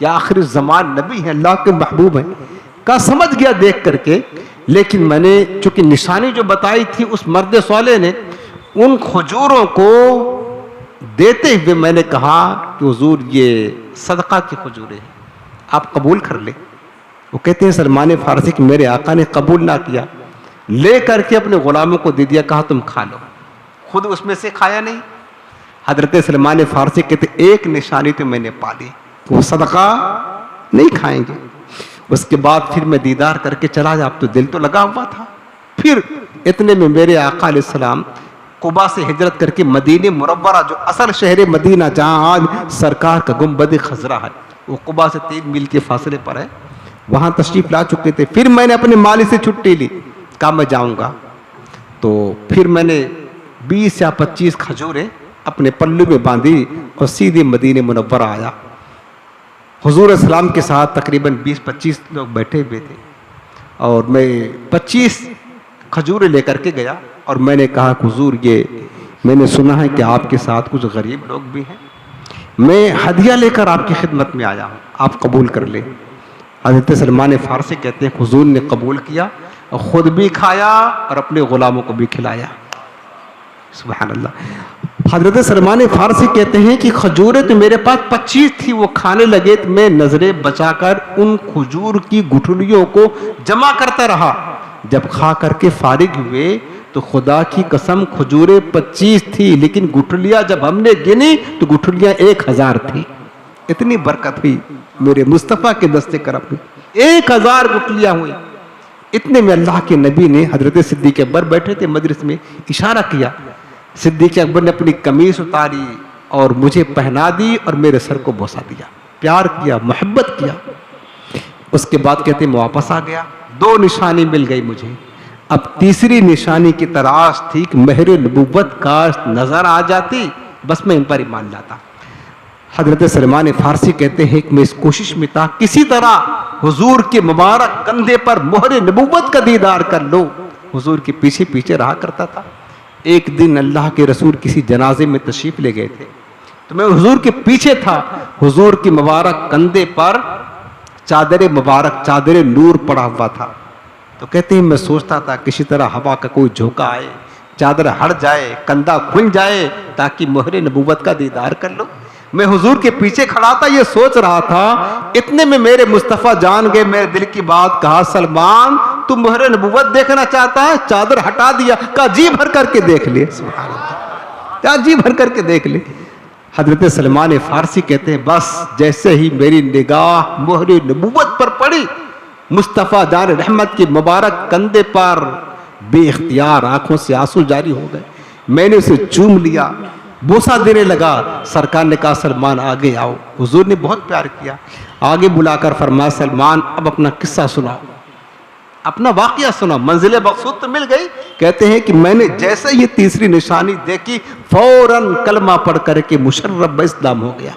या आखिर ज़मान नबी है, अल्लाह के महबूब हैं, का समझ गया देख करके। लेकिन मैंने चूंकि निशानी जो बताई थी उस मर्द स्वाले ने, उन खजूरों को देते हुए मैंने कहा कि हुजूर ये सदका की खजूरें हैं, आप कबूल कर ले। वो कहते हैं सलमान फारसी कि मेरे आका ने कबूल ना किया, ले करके अपने गुलामों को दे दिया, कहा तुम खा लो, खुद उसमें से खाया नहीं। हजरत सलमान फारसी कहते एक निशानी तो मैंने पा ली, वो सदका नहीं खाएंगे। उसके बाद फिर मैं दीदार करके चला जा, अब तो दिल तो लगा हुआ था। फिर इतने में मेरे आका अलैहिस्सलाम कुबा से हिजरत करके मदीने मुनव्वरा, जो असल शहर मदीना जहां आज सरकार का गुंबद खजरा है, वो कुबा से 3 मील के फासले पर है, वहां तशरीफ ला चुके थे। फिर मैंने अपने मालिक से छुट्टी ली, कहा मैं जाऊंगा। तो फिर मैंने 20 या 25 खजूरें अपने पल्लू में बांधी और सीधे मदीने मुनव्वरा आया। हुजूर अस्सलाम के साथ तकरीबन 20-25 लोग बैठे हुए थे और मैं 25 खजूरें लेकर के गया और मैंने कहा हुजूर ये मैंने सुना है कि आपके साथ कुछ गरीब लोग भी हैं, मैं हदिया लेकर आपकी खिदमत में आया हूँ, आप कबूल कर ले। हज़रत सलमान फारसी कहते हैं हुजूर ने कबूल किया और ख़ुद भी खाया और अपने ग़ुलामों को भी खिलाया। सुभान अल्लाह। हज़रत सलमान फारसी कहते हैं कि खजूरें तो मेरे पास 25 थी, वो खाने लगे तो मैं नज़रें बचाकर उन खजूर की गुठलियों को जमा करता रहा। जब खा करके फारिग हुए तो खुदा की कसम खजूरें 25 थी, लेकिन गुठलियाँ जब हमने गिनी तो गुठलियाँ 1000 थी। इतनी बरकत हुई मेरे मुस्तफ़ा के दस्ते करम में, 1000 गुठलियाँ हुई। इतने में अल्लाह के नबी ने, हजरत सिद्दीक़ अकबर बैठे थे मजलिस में, इशारा किया। सिद्दीक़ अकबर ने अपनी कमीज उतारी और मुझे पहना दी और मेरे सर को बोसा दिया, प्यार किया, मोहब्बत किया। उसके बाद कहते मैं वापस आ गया, 2 निशानी मिल गई मुझे। अब तीसरी निशानी की तलाश थी कि महर नबूवत का नजर आ जाती, बस मैं इन पर ईमान लाता। हजरत सलमान फारसी कहते हैं कि मैं इस कोशिश में था किसी तरह हुजूर के मुबारक कंधे पर मोहर नबूवत का दीदार कर लो। हुजूर के पीछे पीछे रहा करता था। एक दिन अल्लाह के रसूल किसी जनाजे में तशरीफ ले गए थे, तो मैं हुजूर के पीछे था। हुजूर के मुबारक कंधे पर चादर मुबारक, चादर नूर पड़ा हुआ था। तो कहते हैं मैं सोचता था किसी तरह हवा का कोई झोंका आए, चादर हट जाए, कंधा खुल जाए, ताकि मोहर नबूवत का दीदार कर लो। मैं हुजूर के पीछे खड़ा था, ये सोच रहा था। इतने में मेरे मुस्तफ़ा जान गए मेरे दिल की बात। कहा सलमान तू मोहर नबूवत देखना चाहता है? चादर हटा दिया, कहा जी भर करके देख ले। सुभान अल्लाह, क्या जी भर करके देख ले। हजरत सलमान फारसी कहते हैं बस जैसे ही मेरी निगाह मोहरे नबूवत पर पड़ी, मुस्तफ़ा दार रहमत के मुबारक कंधे पर बेइख्तियार आंखों से आंसू जारी हो गए। मैंने उसे चूम लिया, बोसा देने लगा। सरकार ने कहा सलमान आगे आओ। हुजूर ने बहुत प्यार किया, आगे बुलाकर फरमाया सलमान अब अपना किस्सा सुनाओ, अपना वाकया सुना। मंजिल मकसूद तो मिल गई। कहते हैं कि मैंने जैसे ये तीसरी निशानी देखी फौरन कलमा पढ़ करके मुशर्रफ इस्लाम हो गया।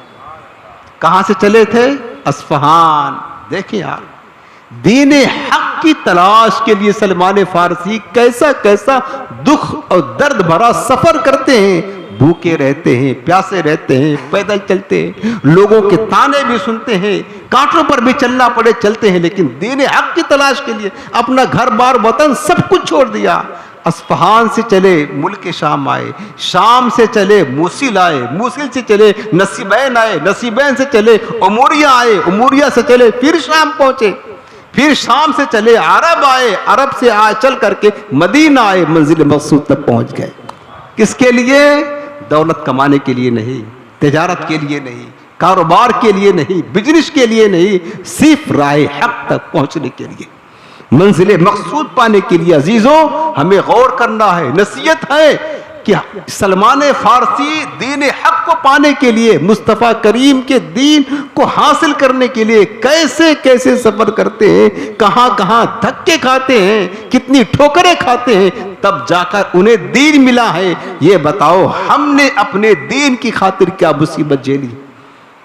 कहां से चले थे? अस्फहान। देखिए यार, दीन हक की तलाश के लिए सलमान फारसी कैसा कैसा दुख और दर्द भरा सफर करते हैं। भूखे रहते हैं, प्यासे रहते हैं, पैदल चलते हैं, लोगों के ताने भी सुनते हैं, कांटों पर भी चलना पड़े चलते हैं, लेकिन दीन हक की तलाश के लिए अपना घर बार वतन सब कुछ छोड़ दिया। अस्फहान से चले मुल्क शाम आए, शाम से चले मूसिल आए, मूसिल से चले नसीबैन आए, नसीबैन से चले उमूरिया आए, उमूरिया से चले फिर शाम पहुंचे, फिर शाम से चले अरब आए, अरब से चल करके मदीना आए, मंजिल मकसूद तक पहुंच गए। किसके लिए? दौलत कमाने के लिए नहीं, तिजारत के लिए नहीं, कारोबार के लिए नहीं, बिजनेस के लिए नहीं, सिर्फ राह हक तक पहुंचने के लिए, मंजिल मकसूद पाने के लिए। अजीजों, हमें गौर करना है, नसीहत है कि सलमान फारसी दीन हक को पाने के लिए, मुस्तफ़ा करीम के दीन को हासिल करने के लिए कैसे कैसे सफर करते हैं, कहां कहां धक्के खाते हैं, कितनी ठोकरें खाते हैं, तब जाकर उन्हें दीन मिला है। ये बताओ हमने अपने दीन की खातिर क्या मुसीबत झेली?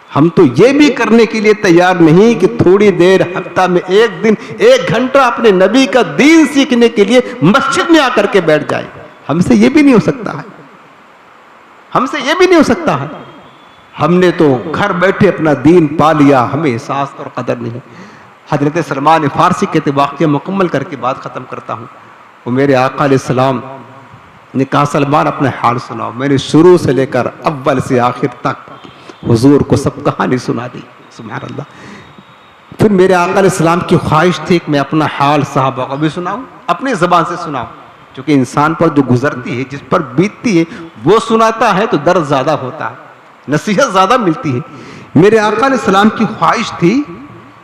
हम तो ये भी करने के लिए तैयार नहीं कि थोड़ी देर हफ्ता में एक दिन 1 घंटा अपने नबी का दीन सीखने के लिए मस्जिद में आकर के बैठ जाए। हमसे ये भी नहीं हो सकता है, हमसे ये भी नहीं हो सकता है। हमने तो घर बैठे अपना दीन पा लिया, हमें एहसास और कदर नहीं। हजरत सलमान फारसी कहते वाक़या मुकम्मल करके बात ख़त्म करता हूँ। वो मेरे आका अलैहिस्सलाम ने कहा सलमान अपना हाल सुनाओ। मैंने शुरू से लेकर अव्वल से आखिर तक हुजूर को सब कहानी सुना दी। सुभान अल्लाह। फिर मेरे आका अलैहिस्सलाम की ख्वाहिश थी कि मैं अपना हाल साहबा को भी सुनाऊँ, अपनी ज़बान से सुनाऊँ, क्योंकि इंसान पर जो गुजरती है, जिस पर बीतती है, वो सुनाता है तो दर्द ज़्यादा होता है, नसीहत ज़्यादा मिलती है। मेरे आका अलैहिस्सलाम की ख्वाहिश थी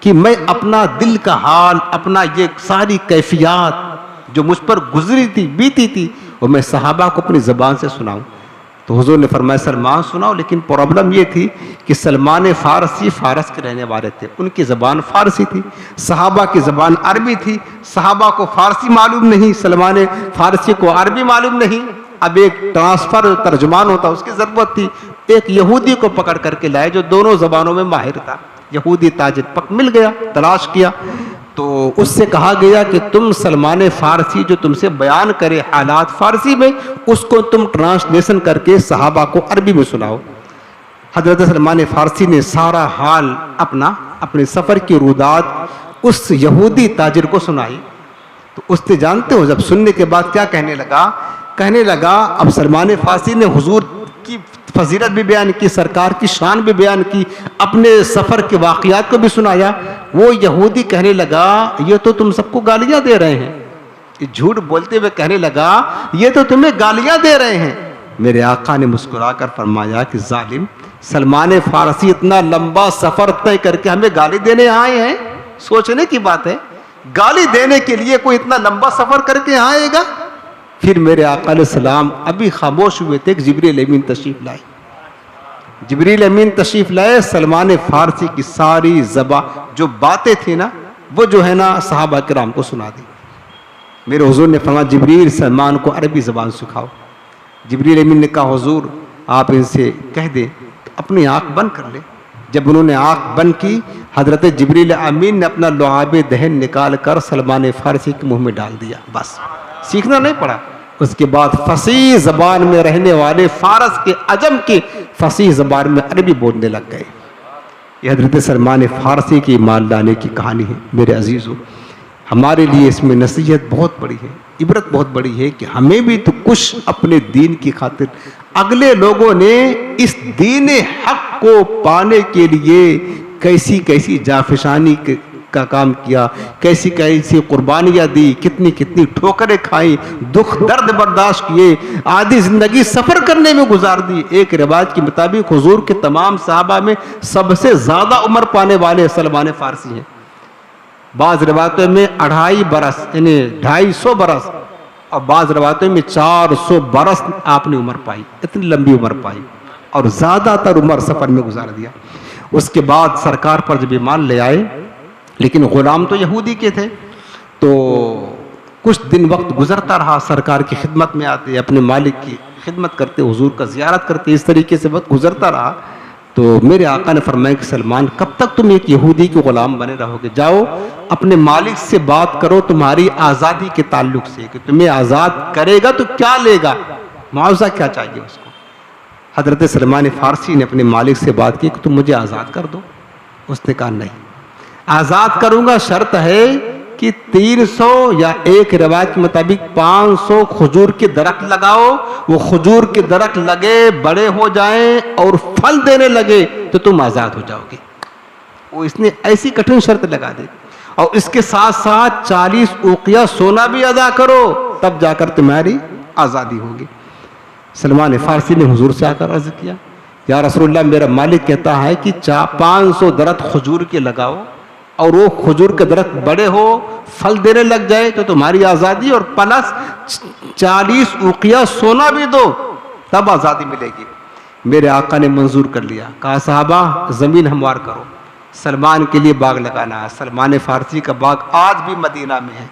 कि मैं अपना दिल का हाल, अपना ये सारी कैफियत जो मुझ पर गुजरी थी, बीती थी, वो मैं सहाबा को अपनी ज़बान से सुनाऊं। तो हुजूर ने फरमाया सलमान सुनाओ, लेकिन प्रॉब्लम ये थी कि सलमान फारसी फारस के रहने वाले थे, उनकी ज़बान फारसी थी, सहाबा की ज़बान अरबी थी। सहाबा को फारसी मालूम नहीं, सलमान फारसी को अरबी मालूम नहीं। अब एक ट्रांसफ़र तर्जुमान होता, उसकी ज़रूरत थी। एक यहूदी को पकड़ करके लाए जो दोनों ज़बानों में माहिर था। यहूदी ताजिर पक मिल गया, तलाश किया, तो उससे कहा गया कि तुम सलमान फारसी जो तुमसे बयान करे हालात फारसी में, उसको तुम ट्रांसलेशन करके सहाबा को अरबी में सुनाओ। हजरत सलमान फारसी ने सारा हाल अपने सफ़र की रुदात उस यहूदी ताजिर को सुनाई। तो उसने, जानते हो, जब सुनने के बाद क्या कहने लगा अब सलमान फारसी ने हुजूर की फजीलत भी बयान की, सरकार की शान भी बयान की, अपने सफ़र के वाक़यात को भी सुनाया। वो यहूदी कहने लगा ये तो तुम सबको गालियां दे रहे हैं। झूठ बोलते हुए कहने लगा ये तो तुम्हें गालियां दे रहे हैं। मेरे आका ने मुस्कुराकर फरमाया कि जालिम, सलमान फारसी इतना लंबा सफ़र तय करके हमें गाली देने आए हैं? सोचने की बात है, गाली देने के लिए कोई इतना लंबा सफ़र करके आएगा? फिर मेरे आका अलैहिस्सलाम अभी खामोश हुए थे कि जिब्रील अमीन तशरीफ लाए। जिब्रील अमीन तशरीफ लाए, सलमान फारसी की सारी जो बातें थी ना, वो जो है ना सहाबा किराम को सुना दी। मेरे हुजूर ने फरमाया जिब्रील सलमान को अरबी ज़बान सिखाओ। जिब्रील अमीन ने कहा हुजूर आप इनसे कह दें अपनी आँख बंद कर ले। जब उन्होंने आँख बंद की, हजरत जिब्रील अमीन ने अपना लुआब दहन निकाल कर सलमान फारसी के मुँह में डाल दिया। बस सीखना नहीं पड़ा। उसके बाद फसीह ज़बान में रहने वाले फारस के, अजम के फसीह ज़बान में अरबी बोलने लग गए। ये हजरत सलमान फारसी की ईमान लाने की कहानी है। मेरे अजीज़ों, हमारे लिए इसमें नसीहत बहुत बड़ी है, इबरत बहुत बड़ी है कि हमें भी तो कुछ अपने दीन की खातिर, अगले लोगों ने इस दीन हक को पाने के लिए कैसी कैसी जाफिशानी का काम किया, कैसी कैसी कुर्बानियाँ दी, कितनी कितनी ठोकरें खाई, दुख दर्द बर्दाश्त किए, आधी ज़िंदगी सफ़र करने में गुजार दी। एक रिवाज के मुताबिक हुजूर के तमाम सहाबा में सबसे ज़्यादा उम्र पाने वाले सलमान फ़ारसी हैं। बाज़ रिवायतों में 2.5 बरस यानी 250 बरस और बाज़ रिवायतों में 400 बरस आपने उम्र पाई, इतनी लंबी उम्र पाई और ज़्यादातर उम्र सफ़र में गुजार दिया। उसके बाद सरकार पर जब ईमान ले आए, लेकिन ग़ुलाम तो यहूदी के थे, तो कुछ दिन वक्त गुजरता रहा, सरकार की खिदमत में आते, अपने मालिक की खिदमत करते, हुजूर का ज़ियारत करते, इस तरीके से वक्त गुजरता रहा। तो मेरे आका ने फरमाया कि सलमान, कब तक तुम एक यहूदी के ग़ुलाम बने रहोगे? जाओ अपने मालिक से बात करो तुम्हारी आज़ादी के ताल्लुक से, कि तुम्हें आज़ाद करेगा तो क्या लेगा, मुआवजा क्या चाहिए उसको। हज़रत सलमान फ़ारसी ने अपने मालिक से बात की कि तुम मुझे आज़ाद कर दो। उसने कहा नहीं, आज़ाद करूँगा, शर्त है कि 300 या एक रिवायत के मुताबिक 500 खजूर के दरख्त लगाओ, वो खजूर के दरख्त लगे, बड़े हो जाएं और फल देने लगे तो तुम आज़ाद हो जाओगे। वो इसने ऐसी कठिन शर्त लगा दी। और इसके साथ साथ 40 उकिया सोना भी अदा करो, तब जाकर तुम्हारी आज़ादी होगी। सलमान फ़ारसी ने हुजूर से आकर अर्ज़ किया, या रसूलल्लाह, मेरा मालिक कहता है कि 500 दरख्त खजूर के लगाओ और वो खजूर के दरख्त बड़े हो, फल देने लग जाए तो तुम्हारी आज़ादी, और प्लस 40 उकिया सोना भी दो, तब आज़ादी मिलेगी। मेरे आका ने मंजूर कर लिया। कहा, साहबा ज़मीन हमवार करो, सलमान के लिए बाग लगाना है। सलमान फ़ारसी का बाग आज भी मदीना में है,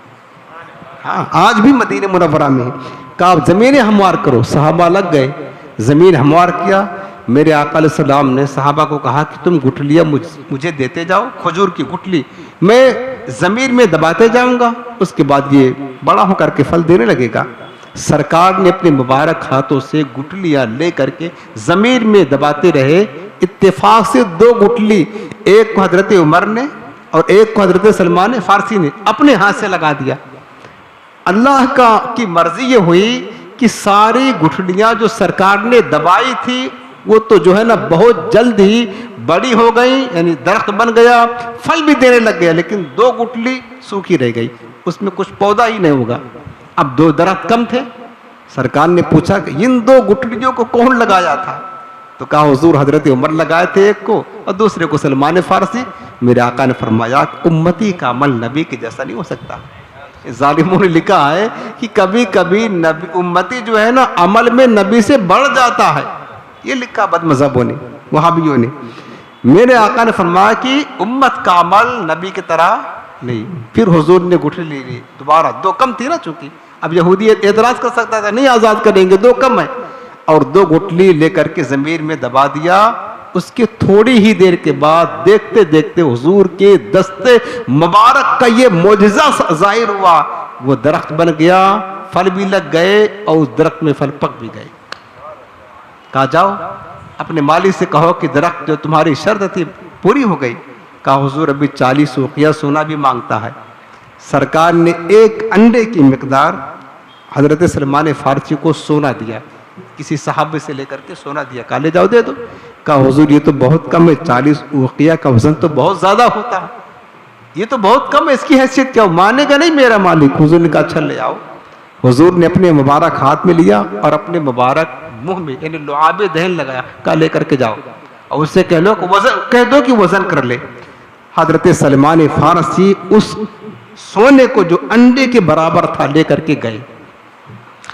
हाँ आज भी मदीना मुनव्वरा में है। कहा ज़मीनें हमवार करो, सहाबा लग गए, ज़मीन हमवार किया। मेरे आका अलैहिस्सलाम ने सहाबा को कहा कि तुम गुठलियाँ मुझे देते जाओ, खजूर की गुठली मैं ज़मीन में दबाते जाऊंगा, उसके बाद ये बड़ा होकर के फल देने लगेगा। सरकार ने अपने मुबारक हाथों से गुठलियाँ ले करके ज़मीन में दबाते रहे। इत्तेफाक से 2 गुठली, एक को हज़रत उमर ने और एक को हज़रत सलमान फ़ारसी ने अपने हाथ से लगा दिया। अल्लाह की मर्जी ये हुई कि सारी गुठलियाँ जो सरकार ने दबाई थी वो तो जो है ना बहुत जल्द ही बड़ी हो गई, यानी दरख्त बन गया, फल भी देने लग गया, लेकिन 2 गुठली सूखी रह गई, उसमें कुछ पौधा ही नहीं होगा। अब 2 दरख्त कम थे। सरकार ने पूछा कि इन 2 गुठलियों को कौन लगाया था? तो कहा हुजूर हज़रत उमर लगाए थे एक को और दूसरे को सलमान फ़ारसी। मेरे आका ने फरमाया, उम्मती का अमल नबी के जैसा नहीं हो सकता। जालिमों ने लिखा है कि कभी कभी नबी उम्मती जो है ना अमल में नबी से बढ़ जाता है, ये लिखा बदमज़हबों ने, वहाबियों ने। मेरे आका ने फरमाया कि उम्मत का अमल नबी की तरह नहीं। फिर हुजूर ने गुठली ले ली दोबारा, 2 कम थी ना, चूंकि अब यहूदी एतराज कर सकता था, नहीं आज़ाद करेंगे, 2 कम है, और 2 गुठली लेकर के ज़मीन में दबा दिया। उसके थोड़ी ही देर के बाद देखते देखते हुजूर के दस्ते मुबारक का ये मोजज़ा ज़ाहिर हुआ। वो दरख्त बन गया, फल भी लग गए और उस दरख्त में फल पक भी गए। कहा जाओ अपने मालिक से कहो कि दरख्त जो तुम्हारी शर्त थी पूरी हो गई। कहा हुजूर अभी 40 उकिया सोना भी मांगता है। सरकार ने एक अंडे की मिकदार हज़रत सलमान फ़ारसी को सोना दिया, किसी साहब से लेकर के सोना दिया, कहा ले जाओ दे दो। कहा हुजूर ये तो बहुत कम है, 40 उकिया का वजन तो बहुत ज़्यादा होता है, ये तो बहुत कम है, इसकी हैसियत क्या? मानेगा नहीं मेरा मालिक। हुजूर ने कहा अच्छा ले आओ। हुजूर ने अपने मुबारक हाथ में लिया और अपने मुबारक मुंह में यानी लुआबे दहन लगाया, कहा लेकर के जाओ और उससे कह लो वजन, कह दो कि वजन कर ले। हज़रत सलमान फ़ारसी उस सोने को जो अंडे के बराबर था लेकर के गए,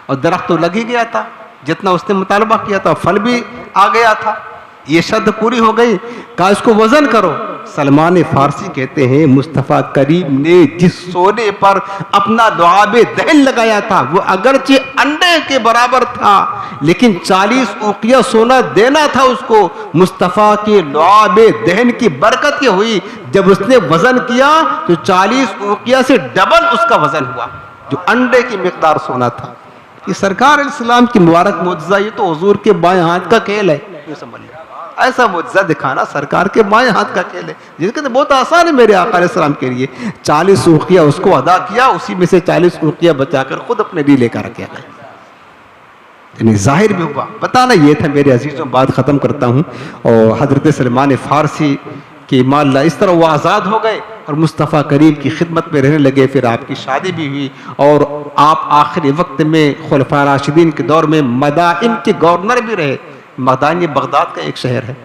और दरख्त तो लग ही गया था, जितना उसने मुतालबा किया था फल भी आ गया था, ये शर्त पूरी हो गई। कहा इसको वजन करो। सलमान फ़ारसी कहते हैं मुस्तफ़ा करीम ने जिस सोने पर अपना लुआबे दहन लगाया था वो अगरचे अंडे के बराबर था, लेकिन 40 उकिया सोना देना था उसको। मुस्तफ़ा के लुआबे दहन की बरकत ये हुई, जब उसने वजन किया तो 40 उकिया से डबल उसका वजन हुआ, जो अंडे की मिकदार सोना था। ये सरकार इस्लाम की मुबारक मोजज़ा, ये तो हुजूर के बाएं हाथ का खेल है, ये समझ लो। ऐसा मोजज़ा दिखाना सरकार के बाएं हाथ का खेल है, जिसके तो बहुत आसान है मेरे आका अलैहिस्सलाम के लिए। 40 उकिया उसको अदा किया, उसी में से 40 उकिया बचाकर खुद अपने लिए लेकर रखे गए, यानी जाहिर भी हुआ। बताना ये था मेरे अजीज़ों, बात ख़त्म करता हूँ। और हज़रत सलमान फ़ारसी कि माल्ला इस तरह वो आज़ाद हो गए और मुस्तफ़ा करीम की खिदमत में रहने लगे। फिर आपकी शादी भी हुई और आप आखिरी वक्त में खुलफा राशिदीन के दौर में मदाइन के गवर्नर भी रहे। मदाइन ये बगदाद का एक शहर है,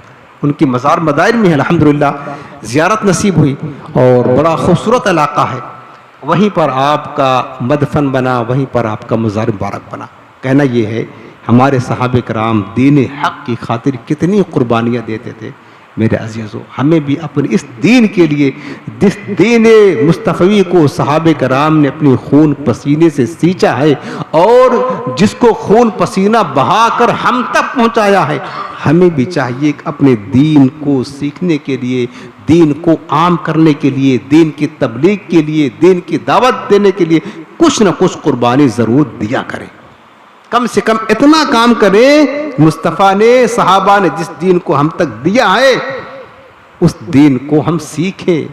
उनकी मज़ार मदाइन में है, अल्हम्दुलिल्लाह ज़ियारत नसीब हुई और बड़ा खूबसूरत इलाका है। वहीं पर आपका मदफन बना, वहीं पर आपका मज़ार मुबारक बना। कहना ये है हमारे सहाबे कराम दीन हक़ की खातिर कितनी कुर्बानियाँ देते थे। मेरे अजीज़ों, हमें भी अपने इस दीन के लिए, जिस दीन मुस्तफ़वी को सहाबे कराम ने अपने खून पसीने से सींचा है और जिसको खून पसीना बहाकर हम तक पहुँचाया है, हमें भी चाहिए कि अपने दीन को सीखने के लिए, दीन को आम करने के लिए, दीन की तबलीग के लिए, दीन की दावत देने के लिए कुछ न कुछ कुर्बानी ज़रूर दिया करें। कम से कम इतना काम करें, मुस्तफ़ा ने, सहाबा ने जिस दीन को हम तक दिया है उस दीन को हम सीखें,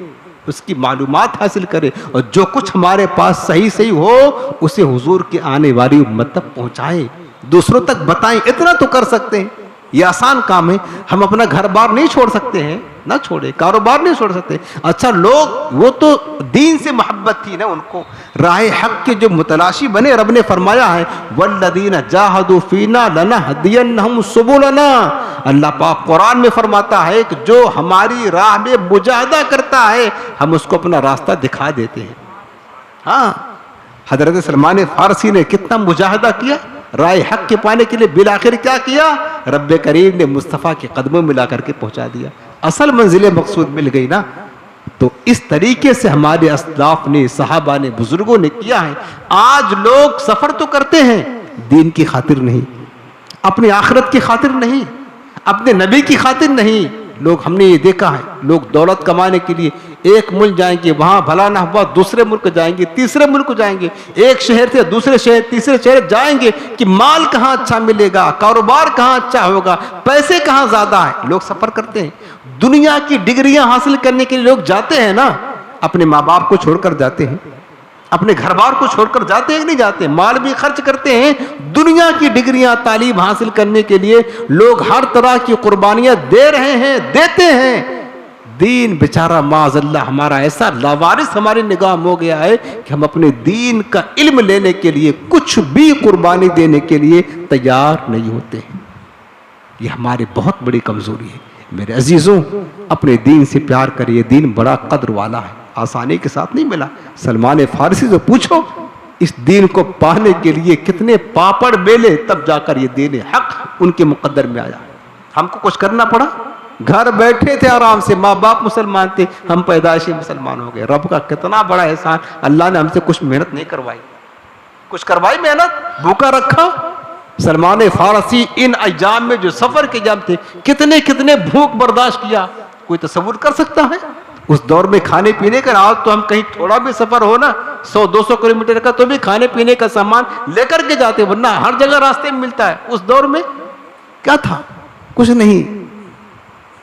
उसकी मालूमात हासिल करें और जो कुछ हमारे पास सही सही हो उसे हुजूर के आने वाली उम्मत तक पहुंचाएं, दूसरों तक बताएं। इतना तो कर सकते हैं, ये आसान काम है। हम अपना घर बार नहीं छोड़ सकते हैं, ना छोड़े, कारोबार नहीं छोड़ सकते। अच्छा, लोग वो तो दीन से मोहब्बत थी ना उनको, राह हक के जो मुतलाशी बने। रब ने फरमाया है वल्लदीना जाहदू फीना लनहदियन्नहुम सुबुलना। अल्लाह पाक कुरान में फरमाता है कि जो हमारी राह में मुजाहदा करता है हम उसको अपना रास्ता दिखा देते हैं। हाँ, हजरत सलमान फारसी ने कितना मुजाहदा किया राय हक के पाने के लिए, बिलाखिर क्या किया, रब्बे करीम ने मुस्तफ़ा के कदमों में ला करके पहुंचा दिया। असल मंजिल मकसूद मिल गई ना। तो इस तरीके से हमारे अस्लाफ ने, सहाबा ने, बुजुर्गों ने किया है। आज लोग सफर तो करते हैं, दीन की खातिर नहीं, अपनी आखिरत की खातिर नहीं, अपने नबी की खातिर नहीं। लोग, हमने ये देखा है, लोग दौलत कमाने के लिए एक मुल्क जाएंगे, वहां भला ना हुआ दूसरे मुल्क जाएंगे, तीसरे मुल्क जाएंगे, एक शहर से दूसरे शहर, तीसरे शहर जाएंगे कि माल कहाँ अच्छा मिलेगा, कारोबार कहाँ अच्छा होगा, पैसे कहाँ ज्यादा है। लोग सफर करते हैं, दुनिया की डिग्रियां हासिल करने के लिए लोग जाते हैं ना। अपने माँ बाप को छोड़कर जाते हैं, अपने घर बार को छोड़कर जाते हैं कि नहीं जाते, माल भी खर्च करते हैं। दुनिया की डिग्रियां, तालीम हासिल करने के लिए लोग हर तरह की कुर्बानियां दे रहे हैं, देते हैं। दीन बेचारा माज़अल्लाह हमारा ऐसा लावारिस हमारी निगाह में हो गया है कि हम अपने दीन का इल्म लेने के लिए कुछ भी कुर्बानी देने के लिए तैयार नहीं होते हैं। ये हमारी बहुत बड़ी कमजोरी है। मेरे अजीजों, अपने दीन से प्यार करिए। दीन बड़ा कद्र वाला है, आसानी के साथ नहीं मिला। सलमान फारसी से पूछो, इस दीन को पाने के लिए कितने पापड़ बेले, तब जाकर ये दीन हक उनके मुकद्दर में आया। हमको कुछ करना पड़ा, घर बैठे थे आराम से, माँ बाप मुसलमान थे, हम पैदाइशी मुसलमान हो गए। रब का कितना बड़ा एहसान, अल्लाह ने हमसे कुछ मेहनत नहीं करवाई, कुछ करवाई मेहनत, भूखा रखा। सलमान फारसी इन अय्याम में जो सफर के अय्याम थे, कितने कितने भूख बर्दाश्त किया, कोई तसव्वुर कर सकता है? उस दौर में खाने पीने का, आज तो हम कहीं थोड़ा भी सफर हो ना 100-200 किलोमीटर का, तो भी खाने पीने का सामान लेकर के जाते, वरना हर जगह रास्ते में मिलता है। उस दौर में क्या था? कुछ नहीं।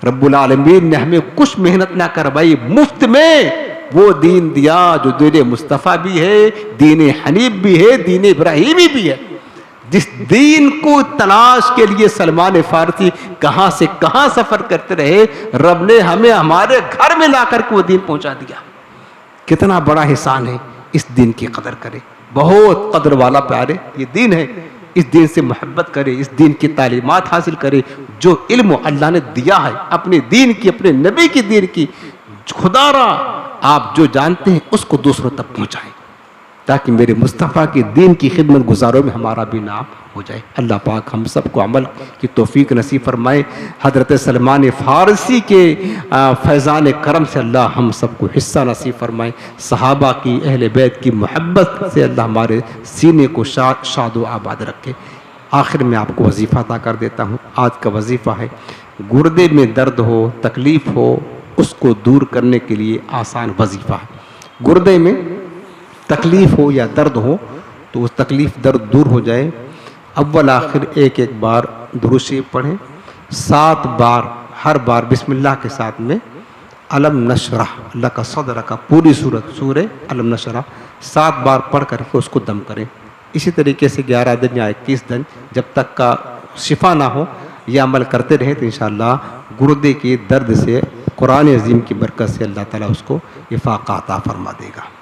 रब्बुल आलमीन ने हमें कुछ मेहनत ना करवाई, मुफ्त में वो दीन दिया जो दीन मुस्तफ़ा भी है, दीन हनीफ भी है, दीन इब्राहिमी भी है। जिस दीन को तलाश के लिए सलमान फारसी कहां से कहां सफर करते रहे, रब ने हमें हमारे घर में लाकर के वो दीन पहुंचा दिया। कितना बड़ा एहसान है। इस दीन की कदर करें, बहुत कदर वाला प्यारे ये दीन है। इस दीन से मोहब्बत करें, इस दीन की तालीमात हासिल करें। जो इल्म अल्लाह ने दिया है अपने दीन की, अपने नबी की दीन की, खुदारा आप जो जानते हैं उसको दूसरों तक पहुंचाएं, ताकि मेरे मुस्तफ़ा के दीन की खिदमत गुजारों में हमारा भी नाम हो जाए। अल्लाह पाक हम सबको अमल की तौफीक नसीब फरमाए। हज़रत सलमान फ़ारसी के फैज़ान करम से अल्लाह हम सबको हिस्सा नसीब फरमाए। सहाबा की, अहले बैत की मोहब्बत से अल्लाह हमारे सीने को शाद व आबाद रखे। आखिर में आपको वजीफ़ा अता कर देता हूँ। आज का वजीफ़ा है, गुर्दे में दर्द हो, तकलीफ़ हो, उसको दूर करने के लिए आसान वजीफ़ा है। गुर्दे में तकलीफ़ हो या दर्द हो तो उस तकलीफ़ दर्द दूर हो जाए, अव्वल आखिर एक एक बार दुरूद शरीफ पढ़ें। 7 बार, हर बार बिस्मिल्लाह के साथ में अलम नशरह लका सदरक का पूरी सूरत सूरे अलम नशरह 7 बार पढ़ करके उसको दम करें। इसी तरीके से 11 दिन या 21 दिन जब तक का शिफा ना हो यह अमल करते रहें तो इंशाअल्लाह गुर्दे के दर्द से कुरान अज़ीम की बरकत से अल्लाह ताला उसको इफ़ाक़ा अता फ़रमा देगा।